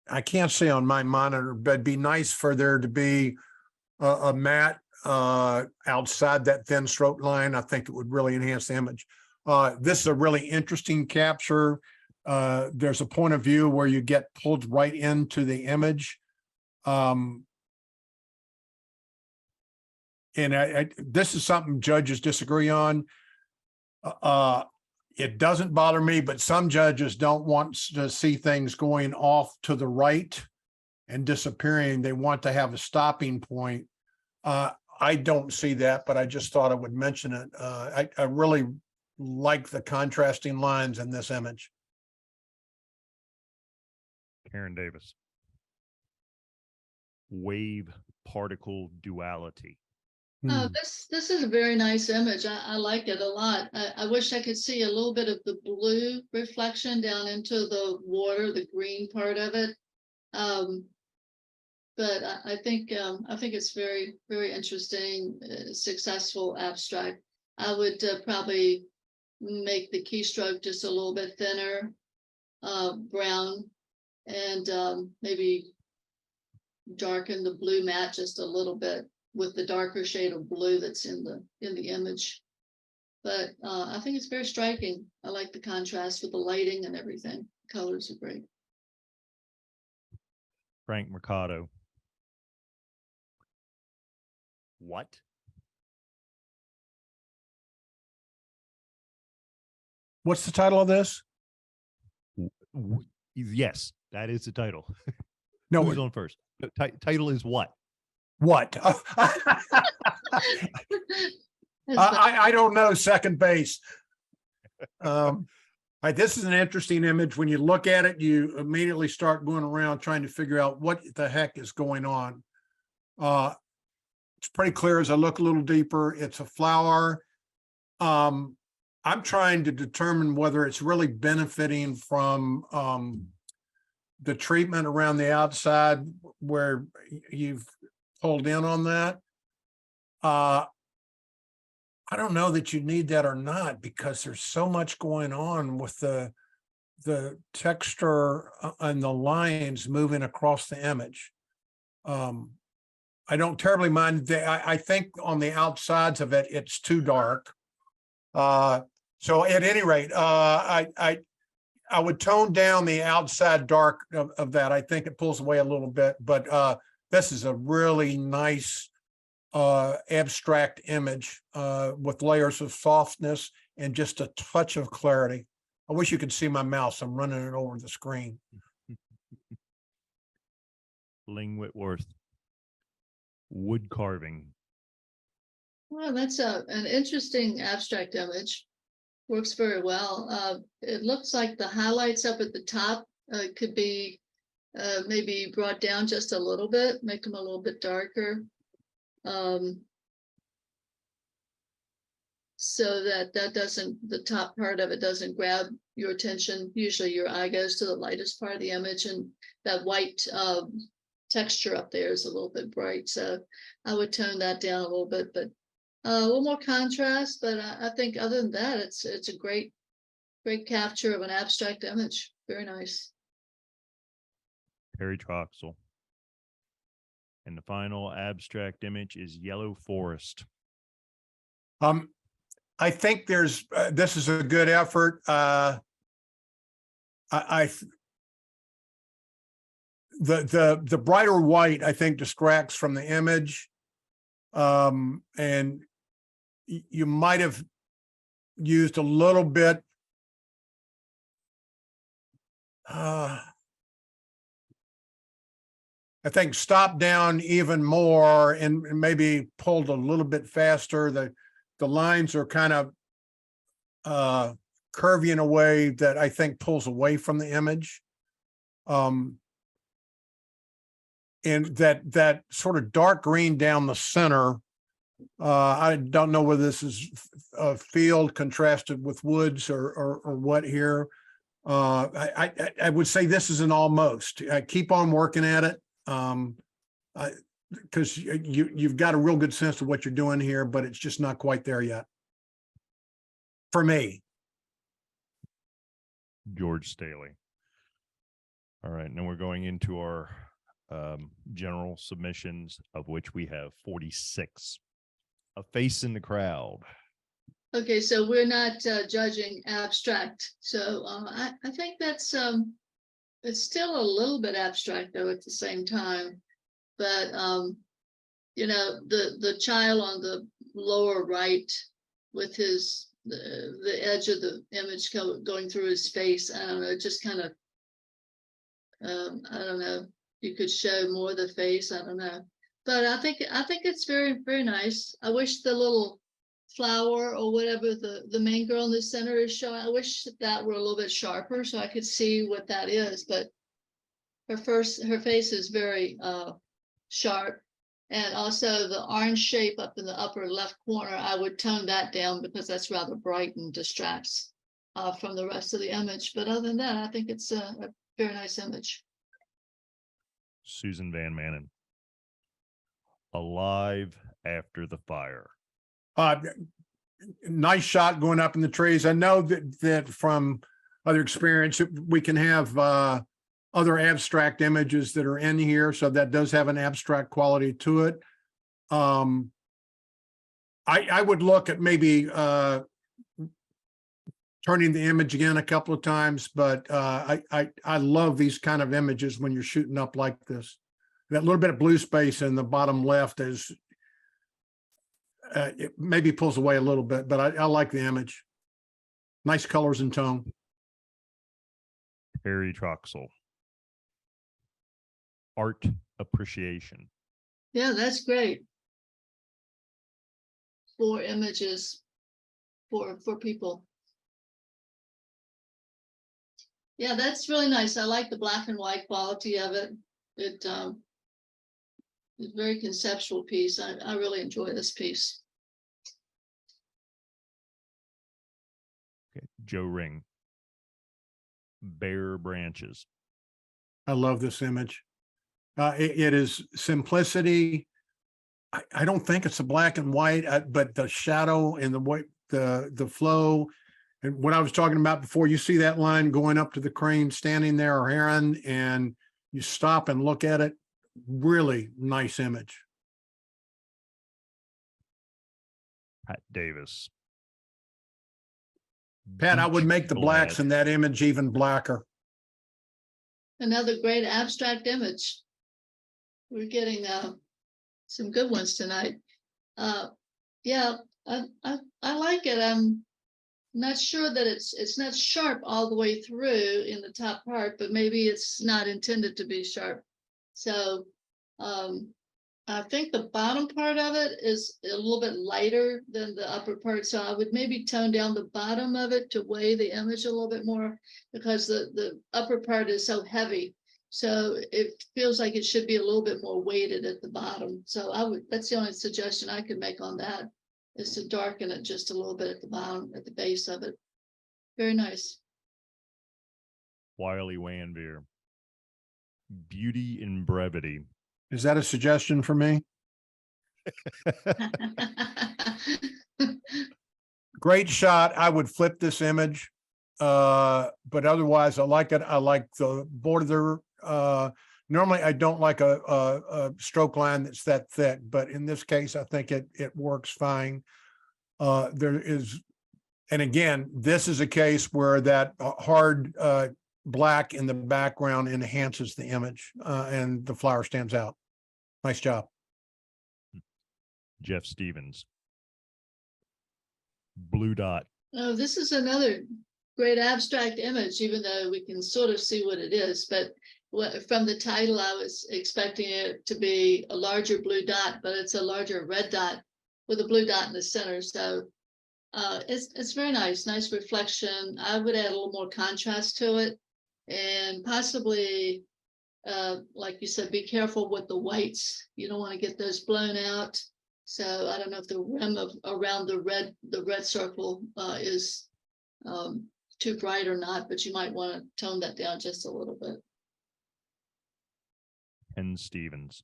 I can't see on my monitor, but it'd be nice for there to be a mat outside that thin stroke line. I think it would really enhance the image. This is a really interesting capture. There's a point of view where you get pulled right into the image. And this is something judges disagree on. It doesn't bother me, but some judges don't want to see things going off to the right and disappearing. They want to have a stopping point. I don't see that, but I just thought I would mention it. I really like the contrasting lines in this image. Karen Davis. Wave particle duality. Oh, this is a very nice image. I like it a lot. I wish I could see a little bit of the blue reflection down into the water, the green part of it. But I think it's very, very interesting, successful abstract. I would probably make the keystroke just a little bit thinner, brown, and maybe darken the blue mat just a little bit with the darker shade of blue that's in the image. But I think it's very striking. I like the contrast with the lighting and everything. The colors are great. Frank Mercado. What? What's the title of this? Yes, that is the title. No, who's on first? The title is what? What? I don't know. Second base. This is an interesting image. When you look at it, you immediately start going around trying to figure out what the heck is going on. It's pretty clear as I look a little deeper. It's a flower. I'm trying to determine whether it's really benefiting from the treatment around the outside where you've pulled in on that. I don't know that you need that or not, because there's so much going on with the texture and the lines moving across the image. I don't terribly mind. I think on the outsides of it, it's too dark. So at any rate, I would tone down the outside dark of that. I think it pulls away a little bit, but this is a really nice abstract image with layers of softness and just a touch of clarity. I wish you could see my mouse. I'm running it over the screen. Ling Whitworth. Wood carving. Well, that's an interesting abstract image. Works very well. It looks like the highlights up at the top could be maybe brought down just a little bit, make them a little bit darker. So that the top part of it doesn't grab your attention. Usually your eye goes to the lightest part of the image, and that white texture up there is a little bit bright. So I would tone that down a little bit, but a little more contrast. But I think other than that, it's a great capture of an abstract image. Very nice. Perry Troxel. And the final abstract image is Yellow Forest. I think this is a good effort. The brighter white, I think, distracts from the image. And you might have used a little bit. I think stop down even more and maybe pulled a little bit faster. The lines are kind of curvy in a way that I think pulls away from the image. And that sort of dark green down the center, I don't know whether this is a field contrasted with woods or what here. I would say this is an almost. Keep on working at it. Because you've got a real good sense of what you're doing here, but it's just not quite there yet. For me. George Staley. All right, now we're going into our general submissions, of which we have 46. A face in the crowd. Okay, so we're not judging abstract. So I think that's it's still a little bit abstract though at the same time. But you know, the child on the lower right with his the edge of the image going through his face. I don't know, just kind of I don't know. You could show more of the face. I don't know, but I think it's very, very nice. I wish the little flower or whatever the main girl in the center is showing, I wish that were a little bit sharper so I could see what that is. But her face is very sharp, and also the orange shape up in the upper left corner, I would tone that down because that's rather bright and distracts from the rest of the image. But other than that, I think it's a very nice image. Susan Van Manen. Alive after the fire. Nice shot going up in the trees. I know that from other experience, we can have other abstract images that are in here. So that does have an abstract quality to it. I would look at maybe turning the image again a couple of times, but I love these kind of images when you're shooting up like this. That little bit of blue space in the bottom left is it maybe pulls away a little bit, but I like the image. Nice colors and tone. Harry Troxel. Art appreciation. Yeah, that's great. 4 images for people. Yeah, that's really nice. I like the black and white quality of it. It's a very conceptual piece. I really enjoy this piece. Okay. Joe Ring. Bare branches. I love this image. It is simplicity. I don't think it's a black and white, but the shadow and the white, the flow. And what I was talking about before, you see that line going up to the crane standing there or heron, and you stop and look at it. Really nice image. Pat Davis. Pat, I would Beach make the blacks Glad. in that image even blacker. Another great abstract image. We're getting some good ones tonight. Yeah, I like it. I'm not sure that it's not sharp all the way through in the top part, but maybe it's not intended to be sharp. So I think the bottom part of it is a little bit lighter than the upper part. So I would maybe tone down the bottom of it to weigh the image a little bit more, because the upper part is so heavy. So it feels like it should be a little bit more weighted at the bottom. So that's the only suggestion I could make on that, is to darken it just a little bit at the bottom, at the base of it. Very nice. Wiley Wanveer. Beauty in brevity. Is that a suggestion for me? Great shot. I would flip this image. But otherwise I like it. I like the border. Normally I don't like a stroke line that's that thick, but in this case, I think it works fine. There is, and again, this is a case where that hard black in the background enhances the image, and the flower stands out. Nice job. Jeff Stevens. Blue dot. Oh, this is another great abstract image, even though we can sort of see what it is. But from the title, I was expecting it to be a larger blue dot, but it's a larger red dot with a blue dot in the center. So it's very nice, nice reflection. I would add a little more contrast to it, and possibly, like you said, be careful with the whites. You don't want to get those blown out. So I don't know if the rim around the red circle is too bright or not, but you might want to tone that down just a little bit. Ken Stevens.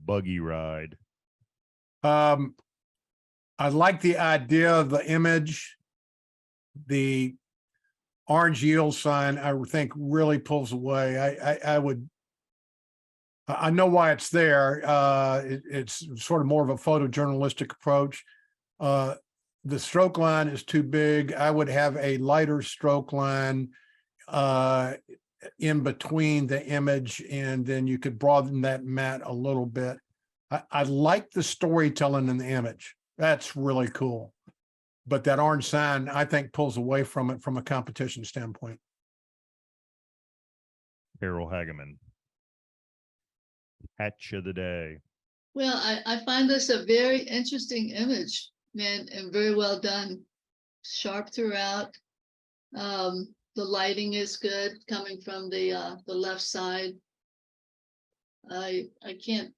Buggy ride. I like the idea of the image. orange yield sign, I would think really pulls away. I know why it's there. It's sort of more of a photojournalistic approach. The stroke line is too big. I would have a lighter stroke line in between the image, and then you could broaden that mat a little bit. I like the storytelling in the image. That's really cool. But that orange sign, I think, pulls away from it from a competition standpoint. Carol Hageman. Hatch of the day. Well, I find this a very interesting image, man, and very well done. Sharp throughout. The lighting is good coming from the left side. I can't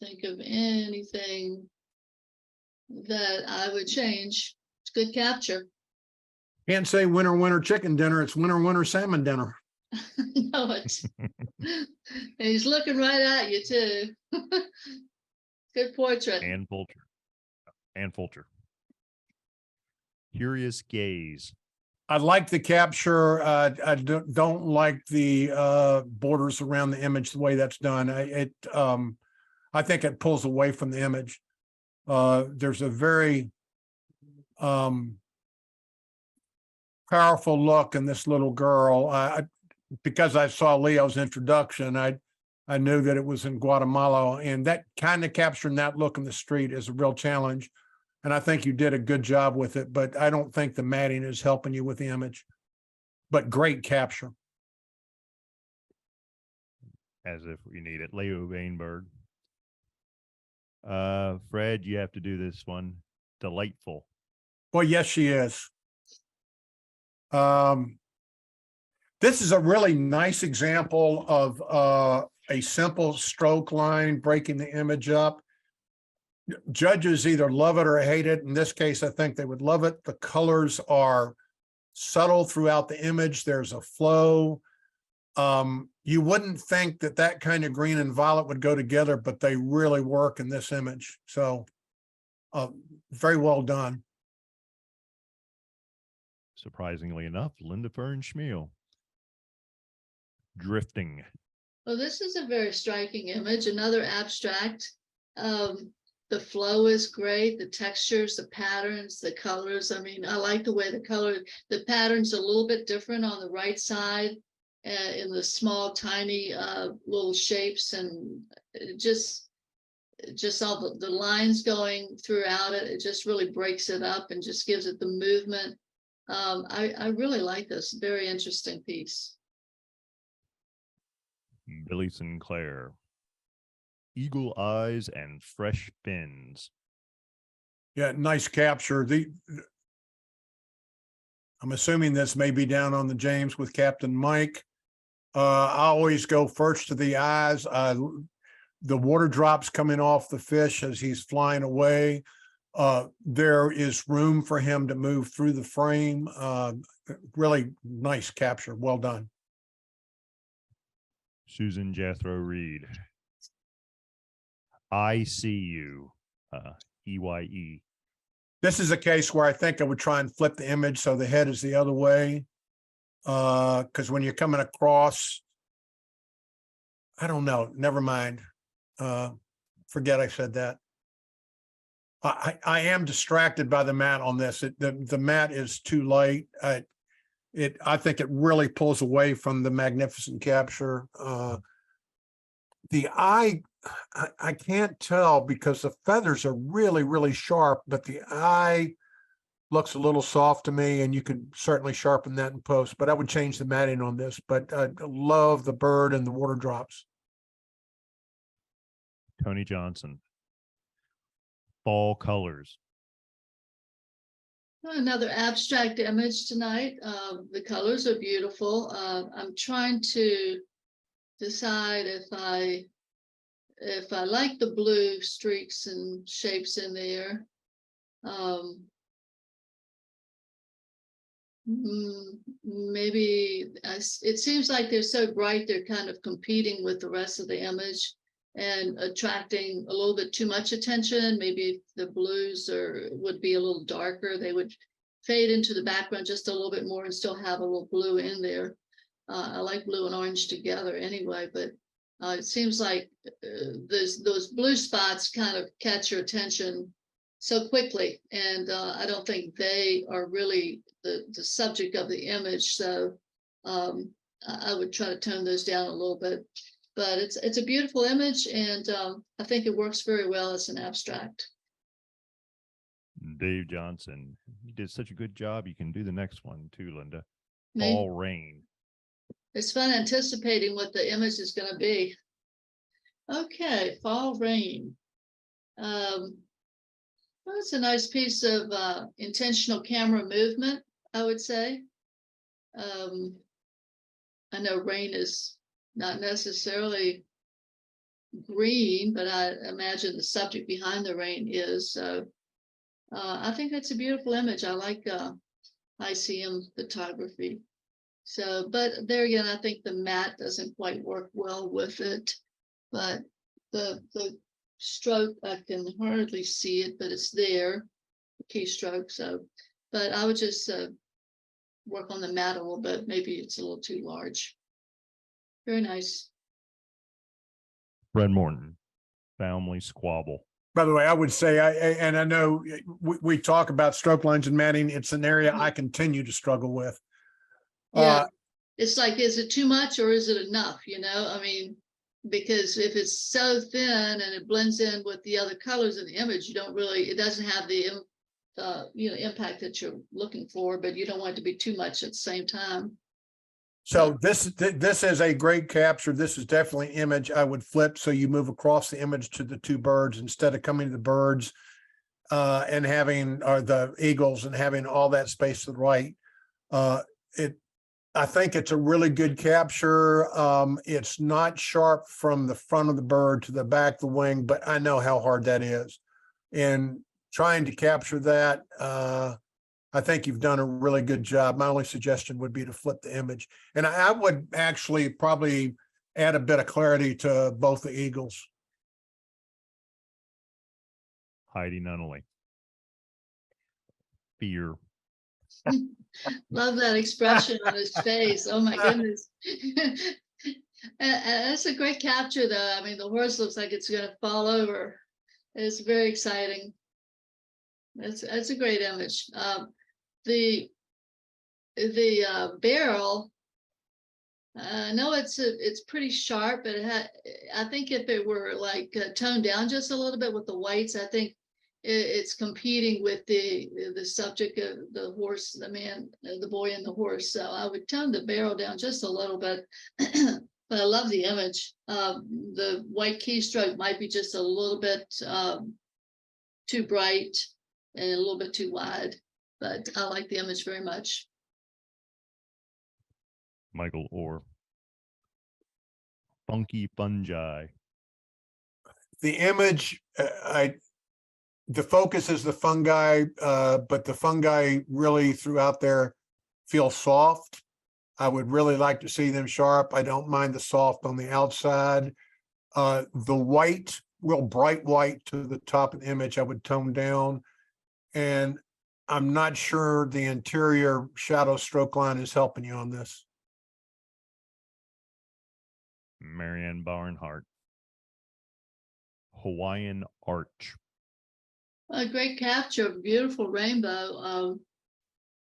think of anything that I would change. It's good capture. Can't say winter, winter chicken dinner. It's winter, winter salmon dinner. No, it's and he's looking right at you too. Good portrait. And Fulcher. And Fulcher. Curious gaze. I like the capture. I don't like the borders around the image, the way that's done. I think it pulls away from the image. There's a very powerful look in this little girl. Because I saw Leo's introduction, I knew that it was in Guatemala, and that kind of capturing that look in the street is a real challenge. And I think you did a good job with it, but I don't think the matting is helping you with the image. But great capture. As if we need it. Leo Vainberg. Fred, you have to do this one. Delightful. Well, yes, she is. This is a really nice example of a simple stroke line breaking the image up. Judges either love it or hate it. In this case, I think they would love it. The colors are subtle throughout the image. There's a flow. You wouldn't think that that kind of green and violet would go together, but they really work in this image. So very well done. Surprisingly enough, Linda Fern Schmiel. Drifting. Well, this is a very striking image, another abstract. The flow is great, the textures, the patterns, the colors. I mean, I like the way the pattern's a little bit different on the right side in the small, tiny little shapes, and just all the lines going throughout it. It just really breaks it up and just gives it the movement. I really like this. Very interesting piece. Billy Sinclair. Eagle eyes and fresh fins. Yeah, nice capture. I'm assuming this may be down on the James with Captain Mike. I always go first to the eyes. The water drops coming off the fish as he's flying away. There is room for him to move through the frame. Really nice capture. Well done. Susan Jethro Reed. I see you. EYE. This is a case where I think I would try and flip the image so the head is the other way. Because when you're coming across, I don't know. Never mind. Forget I said that. I am distracted by the mat on this. The mat is too light. I think it really pulls away from the magnificent capture. The eye, I can't tell because the feathers are really, really sharp, but the eye looks a little soft to me, and you could certainly sharpen that in post, but I would change the matting on this. But I love the bird and the water drops. Tony Johnson. Fall colors. Another abstract image tonight. The colors are beautiful. I'm trying to decide if I like the blue streaks and shapes in there. Maybe it seems like they're so bright, they're kind of competing with the rest of the image and attracting a little bit too much attention. Maybe if the blues would be a little darker, they would fade into the background just a little bit more and still have a little blue in there. I like blue and orange together anyway, but it seems like those blue spots kind of catch your attention so quickly, and I don't think they are really the subject of the image. So I would try to tone those down a little bit. But it's a beautiful image, and I think it works very well as an abstract. Dave Johnson, you did such a good job. You can do the next one too, Linda. Maybe. Fall rain. It's fun anticipating what the image is going to be. Okay, fall rain. That's a nice piece of intentional camera movement, I would say. I know rain is not necessarily green, but I imagine the subject behind the rain is. So I think that's a beautiful image. I like ICM photography. So, but there again, I think the matte doesn't quite work well with it. But the stroke, I can hardly see it, but it's there, the keystroke. So, but I would just work on the matte a little bit. Maybe it's a little too large. Very nice. Fred Morton, family squabble. By the way, I would say, I know we talk about stroke lines and matting. It's an area I continue to struggle with. Yeah, it's like, is it too much or is it enough? You know, I mean, because if it's so thin and it blends in with the other colors in the image, you don't really, it doesn't have the impact that you're looking for, but you don't want it to be too much at the same time. So this is a great capture. This is definitely image I would flip. So you move across the image to the two birds instead of coming to the birds and having, or the eagles and having all that space to the right. I think it's a really good capture. It's not sharp from the front of the bird to the back of the wing, but I know how hard that is. And trying to capture that, I think you've done a really good job. My only suggestion would be to flip the image. And I would actually probably add a bit of clarity to both the eagles. Heidi Nunnally. Fear. Love that expression on his face. Oh my goodness. That's a great capture though. I mean, the horse looks like it's going to fall over. It's very exciting. That's a great image. The barrel, I know it's pretty sharp, but I think if it were like toned down just a little bit with the whites, I think it's competing with the subject of the horse, the man, the boy and the horse. So I would tone the barrel down just a little bit, but I love the image. The white keystroke might be just a little bit too bright and a little bit too wide, but I like the image very much. Michael Orr. Funky fungi. The image, the focus is the fungi, but the fungi really throughout there feel soft. I would really like to see them sharp. I don't mind the soft on the outside. The white, real bright white to the top of the image, I would tone down. And I'm not sure the interior shadow stroke line is helping you on this. Marianne Barnhart. Hawaiian arch. A great capture, beautiful rainbow.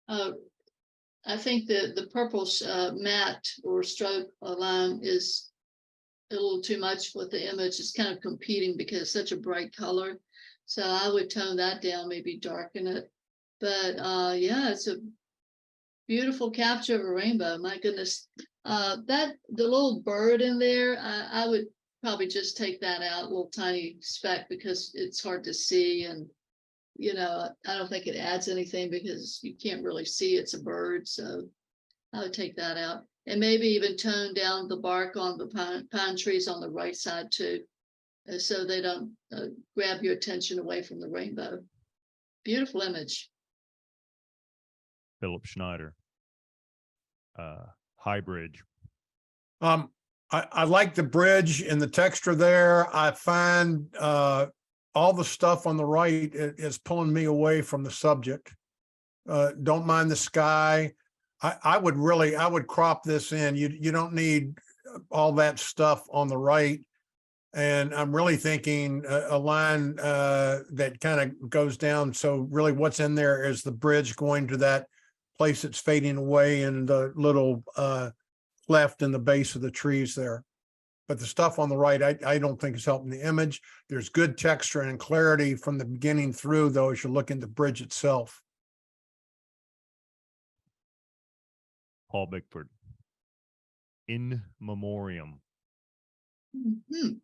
I think the purple matte or stroke line is a little too much with the image. It's kind of competing because it's such a bright color. So I would tone that down, maybe darken it. But yeah, it's a beautiful capture of a rainbow. My goodness. The little bird in there, I would probably just take that out, a little tiny speck, because it's hard to see. And, you know, I don't think it adds anything because you can't really see it's a bird. So I would take that out. And maybe even tone down the bark on the pine trees on the right side too, so they don't grab your attention away from the rainbow. Beautiful image. Philip Schneider. High Bridge. I like the bridge and the texture there. I find all the stuff on the right is pulling me away from the subject. Don't mind the sky. I would crop this in. You don't need all that stuff on the right. And I'm really thinking a line that kind of goes down. So really what's in there is the bridge going to that place that's fading away and the little cleft in the base of the trees there. But the stuff on the right, I don't think is helping the image. There's good texture and clarity from the beginning through, though, as you look at the bridge itself. Paul Bickford. In memoriam. Mhm.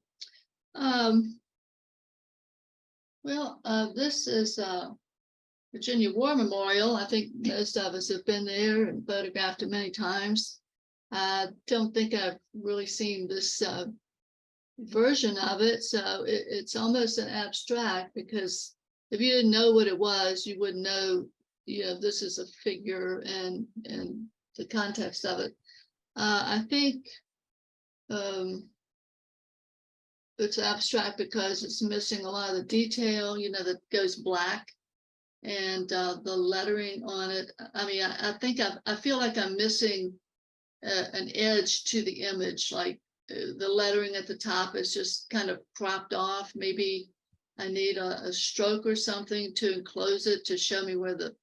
Well, this is Virginia War Memorial. I think most of us have been there and photographed it many times. I don't think I've really seen this version of it, so it's almost an abstract, because if you didn't know what it was, you wouldn't know, this is a figure and the context of it. I think it's abstract because it's missing a lot of the detail, that goes black, and the lettering on it. I mean, I think I feel like I'm missing an edge to the image, like the lettering at the top is just kind of cropped off. Maybe I need a stroke or something to enclose it to show me where the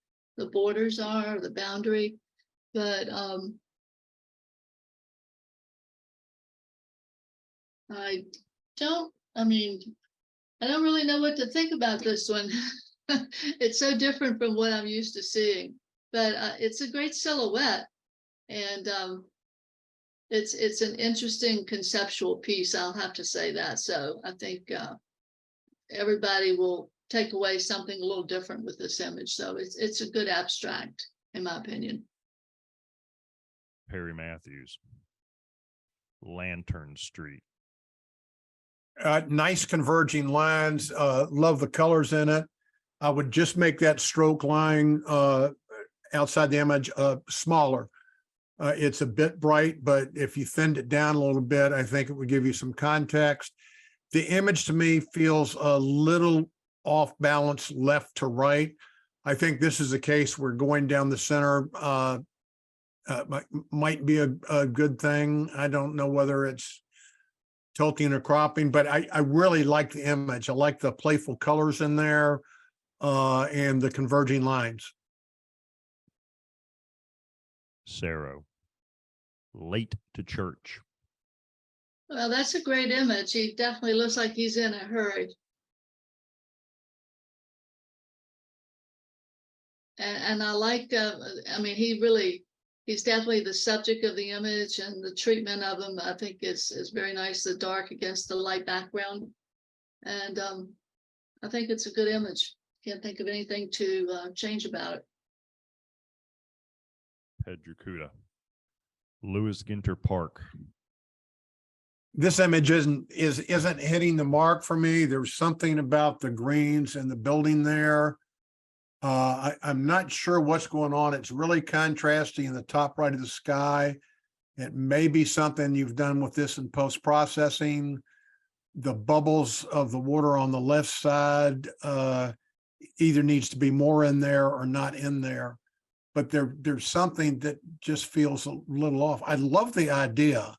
borders are, the boundary. But I don't really know what to think about this one. It's so different from what I'm used to seeing, but it's a great silhouette, and it's an interesting conceptual piece. I'll have to say that. So I think everybody will take away something a little different with this image. So it's a good abstract, in my opinion. Perry Matthews. Lantern Street. Nice converging lines. Love the colors in it. I would just make that stroke line outside the image smaller. It's a bit bright, but if you thinned it down a little bit, I think it would give you some context. The image to me feels a little off balance left to right. I think this is a case where going down the center might be a good thing. I don't know whether it's tilting or cropping, but I really like the image. I like the playful colors in there and the converging lines. Sarah. Late to church. Well, that's a great image. He definitely looks like he's in a hurry. And I like, he's definitely the subject of the image, and the treatment of him, I think is very nice, the dark against the light background. And I think it's a good image. Can't think of anything to change about it. Pedricuda. Lewis Ginter Park. This image isn't hitting the mark for me. There's something about the greens and the building there. I'm not sure what's going on. It's really contrasting in the top right of the sky. It may be something you've done with this in post-processing. The bubbles of the water on the left side either needs to be more in there or not in there. But there's something that just feels a little off. I love the idea.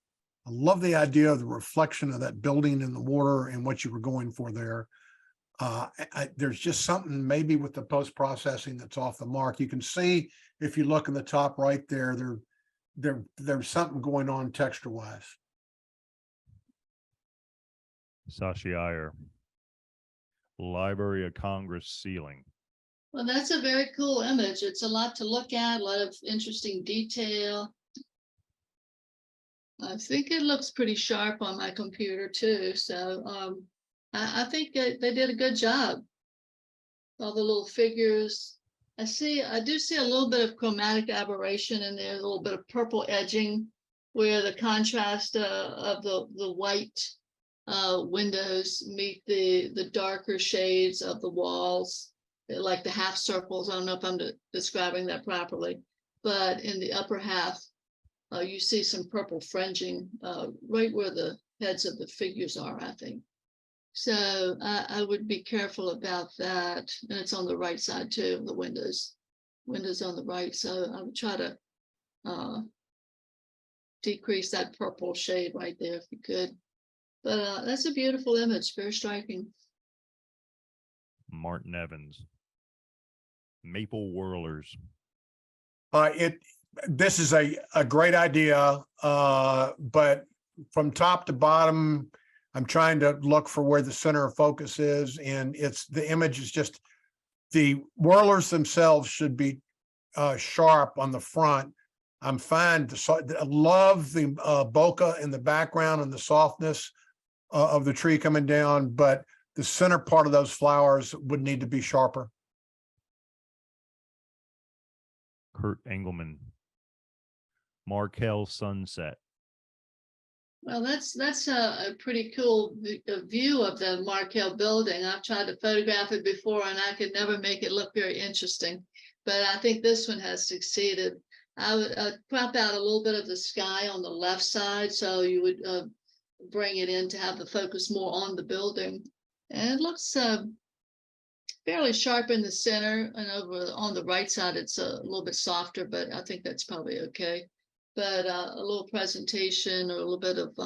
I love the idea of the reflection of that building in the water and what you were going for there. There's just something maybe with the post-processing that's off the mark. You can see if you look in the top right there, there's something going on texture-wise. Sashi Iyer. Library of Congress ceiling. Well, that's a very cool image. It's a lot to look at, a lot of interesting detail. I think it looks pretty sharp on my computer too. So I think they did a good job. All the little figures. I do see a little bit of chromatic aberration in there, a little bit of purple edging, where the contrast of the white windows meet the darker shades of the walls, like the half circles. I don't know if I'm describing that properly, but in the upper half, you see some purple fringing right where the heads of the figures are, I think. So I would be careful about that. And it's on the right side too, the windows. windows on the right. So I would try to decrease that purple shade right there if you could. But that's a beautiful image, very striking. Martin Evans. Maple whirlers. This is a great idea, but from top to bottom, I'm trying to look for where the center of focus is, and the image is just, the whirlers themselves should be sharp on the front. I'm fine. I love the bokeh in the background and the softness of the tree coming down, but the center part of those flowers would need to be sharper. Kurt Engelman. Markel Sunset. Well, that's a pretty cool view of the Markel building. I've tried to photograph it before and I could never make it look very interesting, but I think this one has succeeded. I would crop out a little bit of the sky on the left side, so you would bring it in to have the focus more on the building. And it looks fairly sharp in the center, and over on the right side, it's a little bit softer, but I think that's probably okay. But a little presentation or a little bit of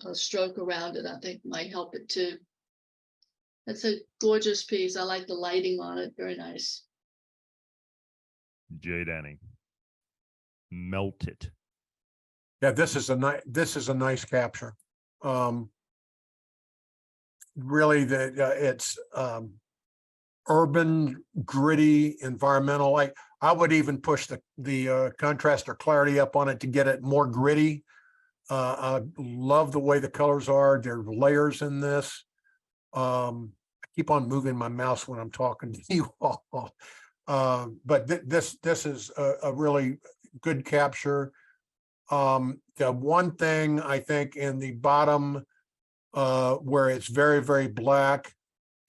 a stroke around it, I think might help it too. That's a gorgeous piece. I like the lighting on it. Very nice. Jay Danny. Melt It. Yeah, this is a nice capture. Really, it's urban, gritty, environmental. I would even push the contrast or clarity up on it to get it more gritty. I love the way the colors are. There are layers in this. I keep on moving my mouse when I'm talking to you all. But this is a really good capture. The one thing I think in the bottom, where it's very, very black,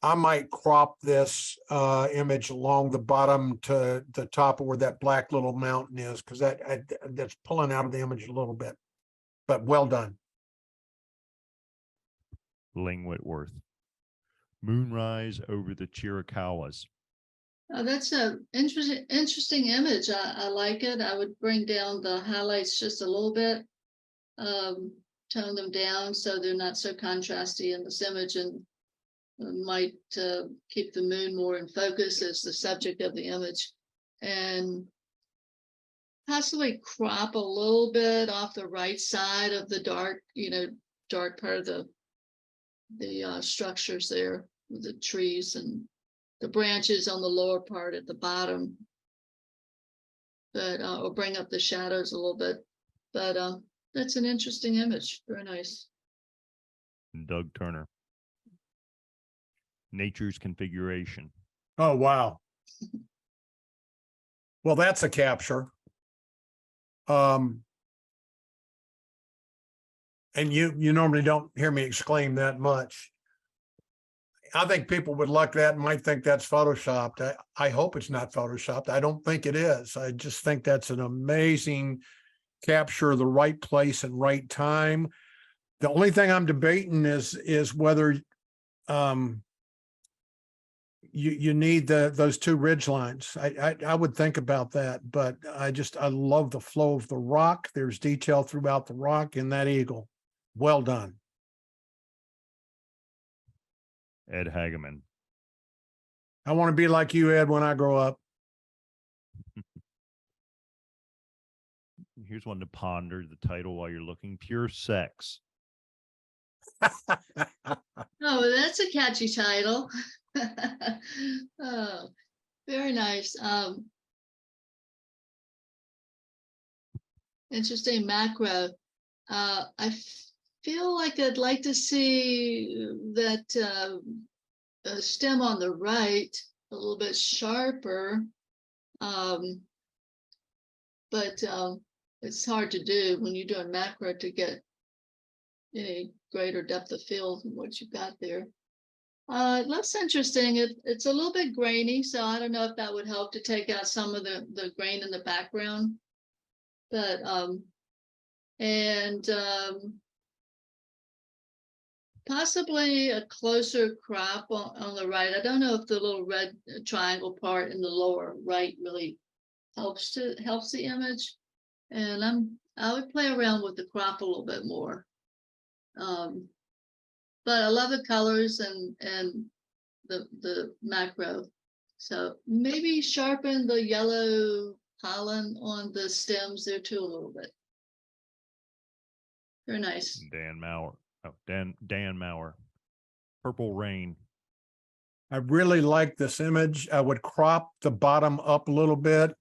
I might crop this image along the bottom to the top of where that black little mountain is, because that's pulling out of the image a little bit. But well done. Ling Whitworth. Moonrise over the Chiricahuas. That's a interesting image. I like it. I would bring down the highlights just a little bit, tone them down so they're not so contrasty in this image, and might keep the moon more in focus as the subject of the image, and possibly crop a little bit off the right side of the dark part of the structures there, with the trees and the branches on the lower part at the bottom, but or bring up the shadows a little bit. But that's an interesting image. Very nice. Doug Turner. Nature's Configuration. Oh, wow. Well, that's a capture. And you normally don't hear me exclaim that much. I think people would like that and might think that's photoshopped. I hope it's not photoshopped. I don't think it is. I just think that's an amazing capture of the right place and right time. The only thing I'm debating is whether you need those two ridge lines. I would think about that, but I love the flow of the rock. There's detail throughout the rock in that eagle. Well done. Ed Hageman. I want to be like you, Ed, when I grow up. Here's one to ponder the title while you're looking. Pure Sex. Oh, that's a catchy title. Oh, very nice. Interesting macro. I feel like I'd like to see that stem on the right a little bit sharper, but it's hard to do when you're doing macro to get any greater depth of field than what you've got there. It looks interesting. It's a little bit grainy, so I don't know if that would help to take out some of the grain in the background. But Possibly a closer crop on the right. I don't know if the little red triangle part in the lower right really helps the image. And I would play around with the crop a little bit more. But I love the colors and the macro. So maybe sharpen the yellow pollen on the stems there too a little bit. Very nice. Dan Maurer. Oh, Dan Maurer. Purple Rain. I really like this image. I would crop the bottom up a little bit.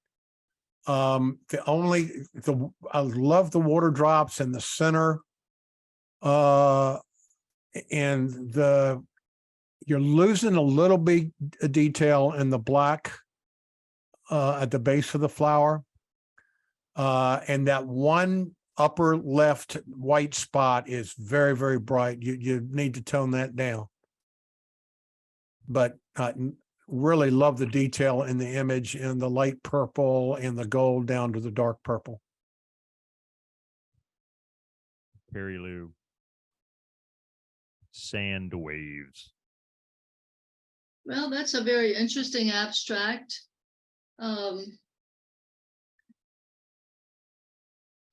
I love the water drops in the center. And you're losing a little bit of detail in the black at the base of the flower. And that one upper left white spot is very, very bright. You need to tone that down. But really love the detail in the image and the light purple and the gold down to the dark purple. Perry Lou. Sand waves. Well, that's a very interesting abstract.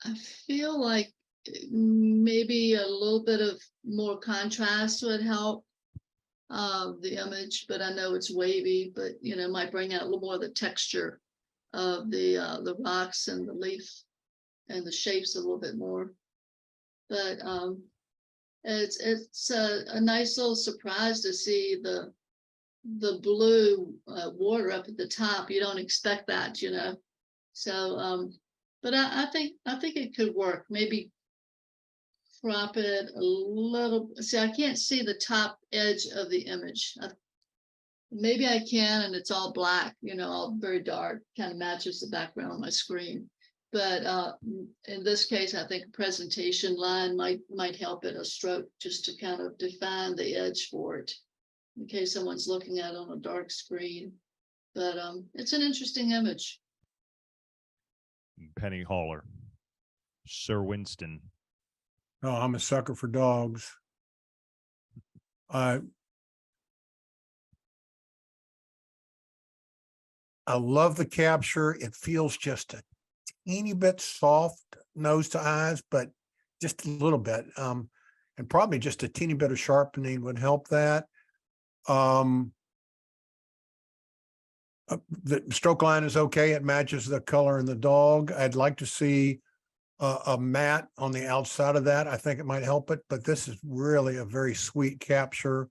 I feel like maybe a little bit of more contrast would help the image, but I know it's wavy, but might bring out a little more of the texture of the rocks and the leaf and the shapes a little bit more. But it's a nice little surprise to see the blue water up at the top. You don't expect that, So, but I think it could work. Maybe crop it a little. See, I can't see the top edge of the image. Maybe I can, and it's all black, all very dark, kind of matches the background on my screen. But in this case, I think a presentation line might help it, a stroke, just to kind of define the edge for it, in case someone's looking at it on a dark screen. But it's an interesting image. Penny Haller. Sir Winston. Oh, I'm a sucker for dogs. I love the capture. It feels just a teeny bit soft nose to eyes, but just a little bit. And probably just a teeny bit of sharpening would help that. The stroke line is okay. It matches the color in the dog. I'd like to see a matte on the outside of that. I think it might help it, but this is really a very sweet capture.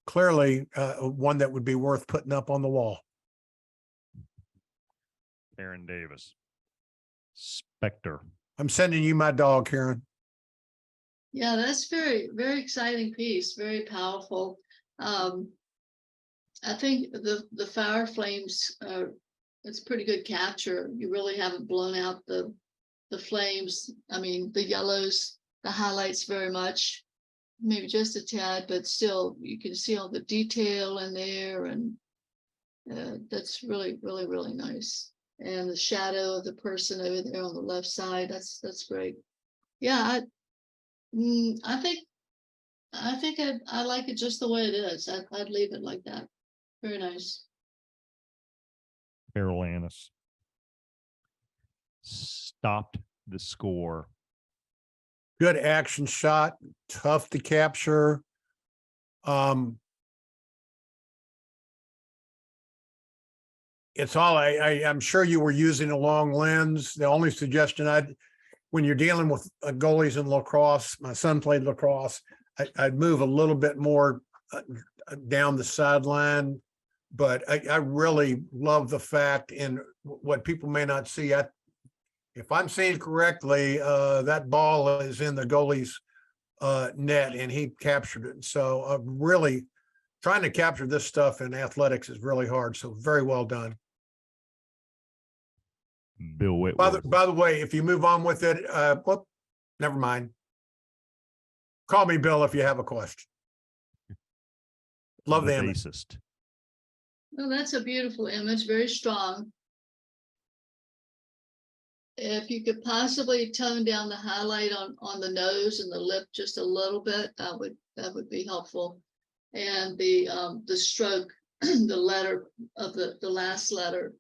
Clearly one that would be worth putting up on the wall. Karen Davis. Spectre. I'm sending you my dog, Karen. Yeah, that's very, very exciting piece, very powerful. I think the fire flames it's pretty good capture. You really haven't blown out the flames. I mean, the yellows, the highlights very much, maybe just a tad, but still you can see all the detail in there, and that's really, really, really nice. And the shadow of the person over there on the left side, that's great. Yeah, I think I like it just the way it is. I'd leave it like that. Very nice. Carol Annis. Stopped the score. Good action shot, tough to capture. It's all I'm sure you were using a long lens. The only suggestion when you're dealing with goalies in lacrosse, my son played lacrosse, I'd move a little bit more down the sideline. But I really love the fact, and what people may not see, if I'm seeing correctly, that ball is in the goalie's net and he captured it. So really trying to capture this stuff in athletics is really hard. So very well done. Bill Whitworth. By the way, if you move on with it, never mind. Call me Bill if you have a question. Love the image. Bassist. Well, that's a beautiful image, very strong. if you could possibly tone down the highlight on the nose and the lip just a little bit, that would be helpful. And the stroke, the letter of the last letter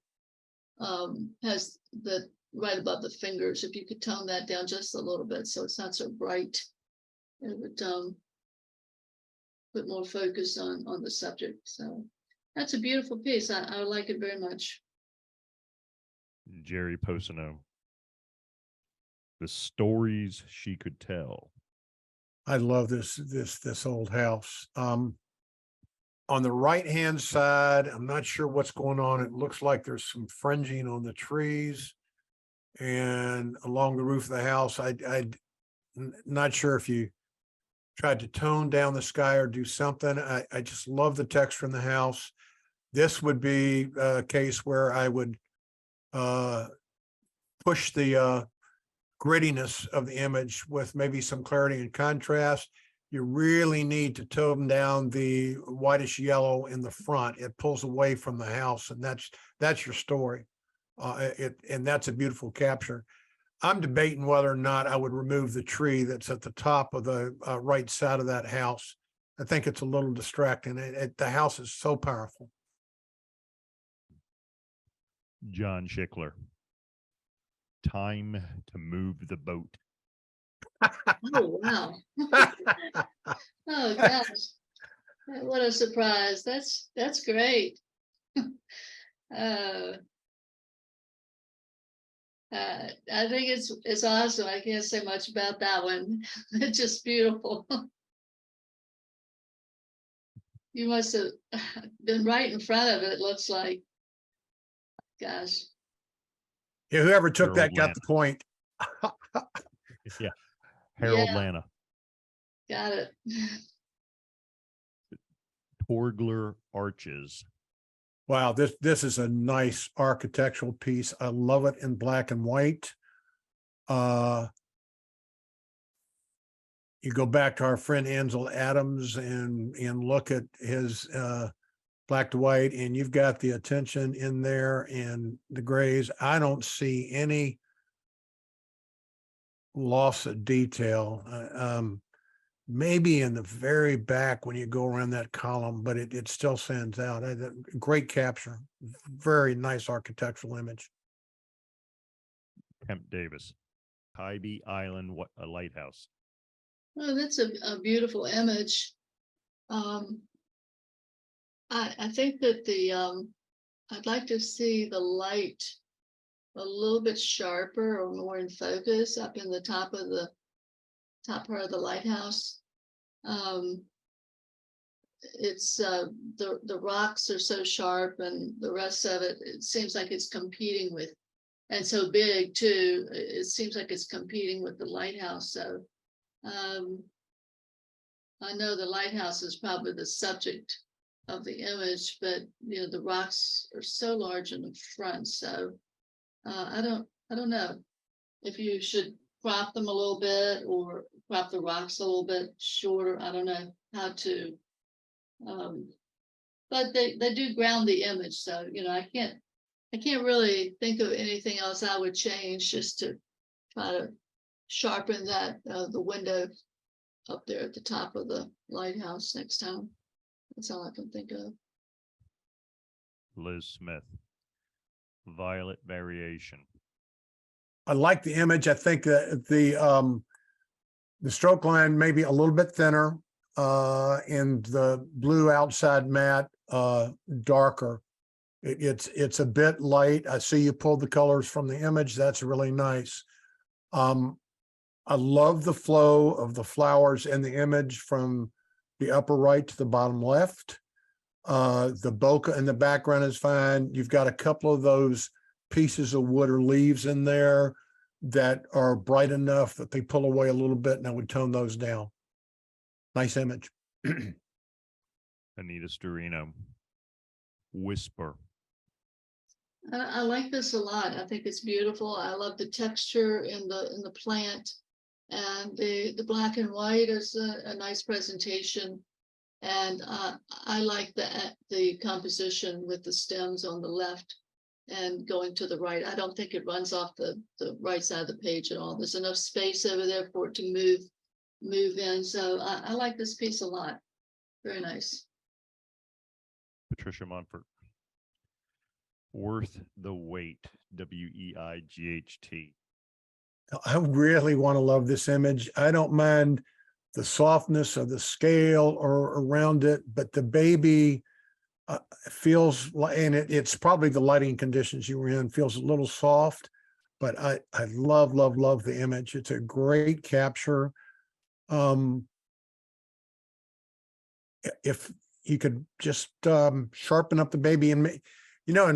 has the right above the fingers. If you could tone that down just a little bit so it's not so bright, it would put more focus on the subject. So that's a beautiful piece. I like it very much. Jerry Posino. The stories she could tell. I love this old house. On the right-hand side, I'm not sure what's going on. It looks like there's some fringing on the trees and along the roof of the house. I'm not sure if you tried to tone down the sky or do something. I just love the texture in the house. This would be a case where I would push the grittiness of the image with maybe some clarity and contrast. You really need to tone down the whitish yellow in the front. It pulls away from the house, and that's your story. And that's a beautiful capture. I'm debating whether or not I would remove the tree that's at the top of the right side of that house. I think it's a little distracting. The house is so powerful. John Schickler. Time to move the boat. Oh, wow. Oh, gosh. What a surprise. That's great. I think it's awesome. I can't say much about that one. It's just beautiful. You must have been right in front of it, it looks like. Gosh. Yeah, whoever took Harold that got the point. Yeah. Harold Yeah. Lana. Got it. Torgler Arches. Wow, this is a nice architectural piece. I love it in black and white. You go back to our friend Ansel Adams and look at his black to white, and you've got the attention in there and the grays. I don't see any loss of detail. Maybe in the very back when you go around that column, but it still stands out. Great capture. Very nice architectural image. Kemp Davis. Tybee Island, what a lighthouse. Oh, that's a beautiful image. I think that I'd like to see the light a little bit sharper or more in focus up in the top part of the lighthouse. It's the rocks are so sharp, and the rest of it seems like it's competing with, and so big too. It seems like it's competing with the lighthouse. So I know the lighthouse is probably the subject of the image, but the rocks are so large in the front. So I don't know if you should crop them a little bit or crop the rocks a little bit shorter. I don't know how to, but they do ground the image. So I can't really think of anything else I would change, just to try to sharpen that the window up there at the top of the lighthouse next time. That's all I can think of. Liz Smith. Violet Variation. I like the image. I think that the stroke line may be a little bit thinner, and the blue outside matte darker. It's a bit light. I see you pulled the colors from the image. That's really nice. I love the flow of the flowers in the image from the upper right to the bottom left. The bokeh in the background is fine. You've got a couple of those pieces of wood or leaves in there that are bright enough that they pull away a little bit, and I would tone those down. Nice image. Anita Storino. Whisper. I like this a lot. I think it's beautiful. I love the texture in the plant, and the black and white is a nice presentation. And I like the composition with the stems on the left and going to the right. I don't think it runs off the right side of the page at all. There's enough space over there for it to move in. So I like this piece a lot. Very nice. Patricia Munford. Worth the Wait, WEIGHT. I really want to love this image. I don't mind the softness of the scale or around it, but the baby feels like, and it's probably the lighting conditions you were in, feels a little soft, but I love the image. It's a great capture. If you could just sharpen up the baby, and in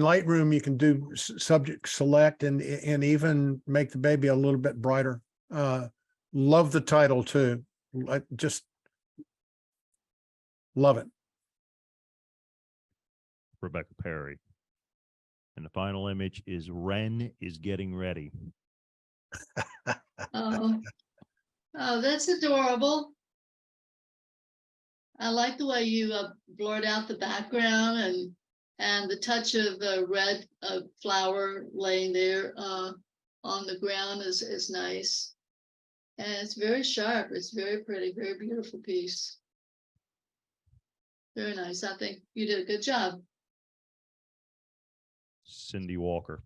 Lightroom you can do subject select and even make the baby a little bit brighter. Love the title too. I just love it. Rebecca Perry. And the final image is Ren is getting ready. Oh, that's adorable. I like the way you blurred out the background and the touch of the red flower laying there on the ground is nice. And it's very sharp. It's very pretty, very beautiful piece. Very nice. I think you did a good job. Cindy Walker.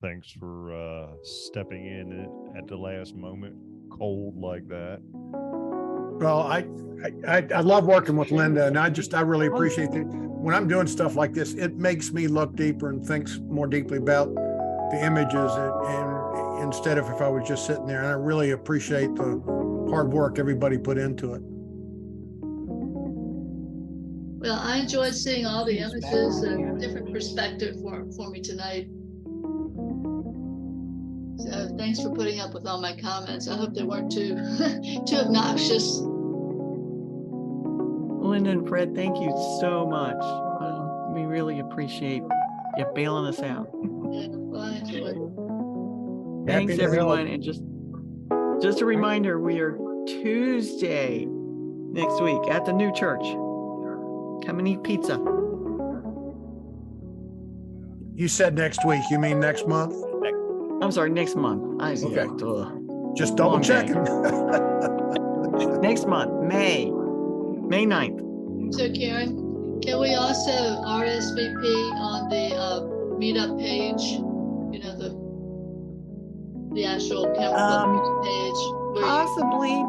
Thanks for stepping in at the last moment, cold like that. Well, I love working with Linda, and I really appreciate it. When I'm doing stuff like this, it makes me look deeper and think more deeply about the images, and instead of if I was just sitting there. And I really appreciate the hard work everybody put into it. Well, I enjoyed seeing all the images and different perspective for me tonight. So thanks for putting up with all my comments. I hope they weren't too too obnoxious. Linda and Fred, thank you so much. We really appreciate you bailing us out. Yeah, well, I enjoyed it. Thanks, Happy to everyone. help. And just a reminder, we are Tuesday next week at the new church. Come and eat pizza. You said next week. You mean next month? I'm sorry, next month. Okay. Just double Long day. checking. Next month, May 9th. So Karen, can we also RSVP on the meetup page? You know, the actual camera page. Possibly,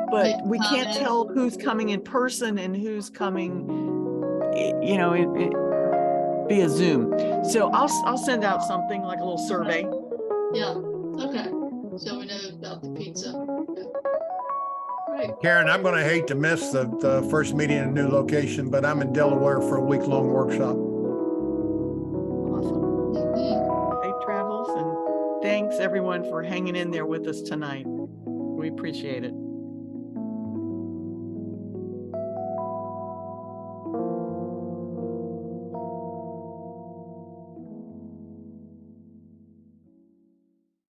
but Make we can't comments. tell who's coming in person and who's coming, via Zoom. So I'll send out something like a little survey. Yeah, okay. So we know about the pizza. Okay. Right. Karen, I'm going to hate to miss the first meeting in a new location, but I'm in Delaware for a week-long workshop. Awesome. Mhm. Safe travels, and thanks everyone for hanging in there with us tonight. We appreciate it.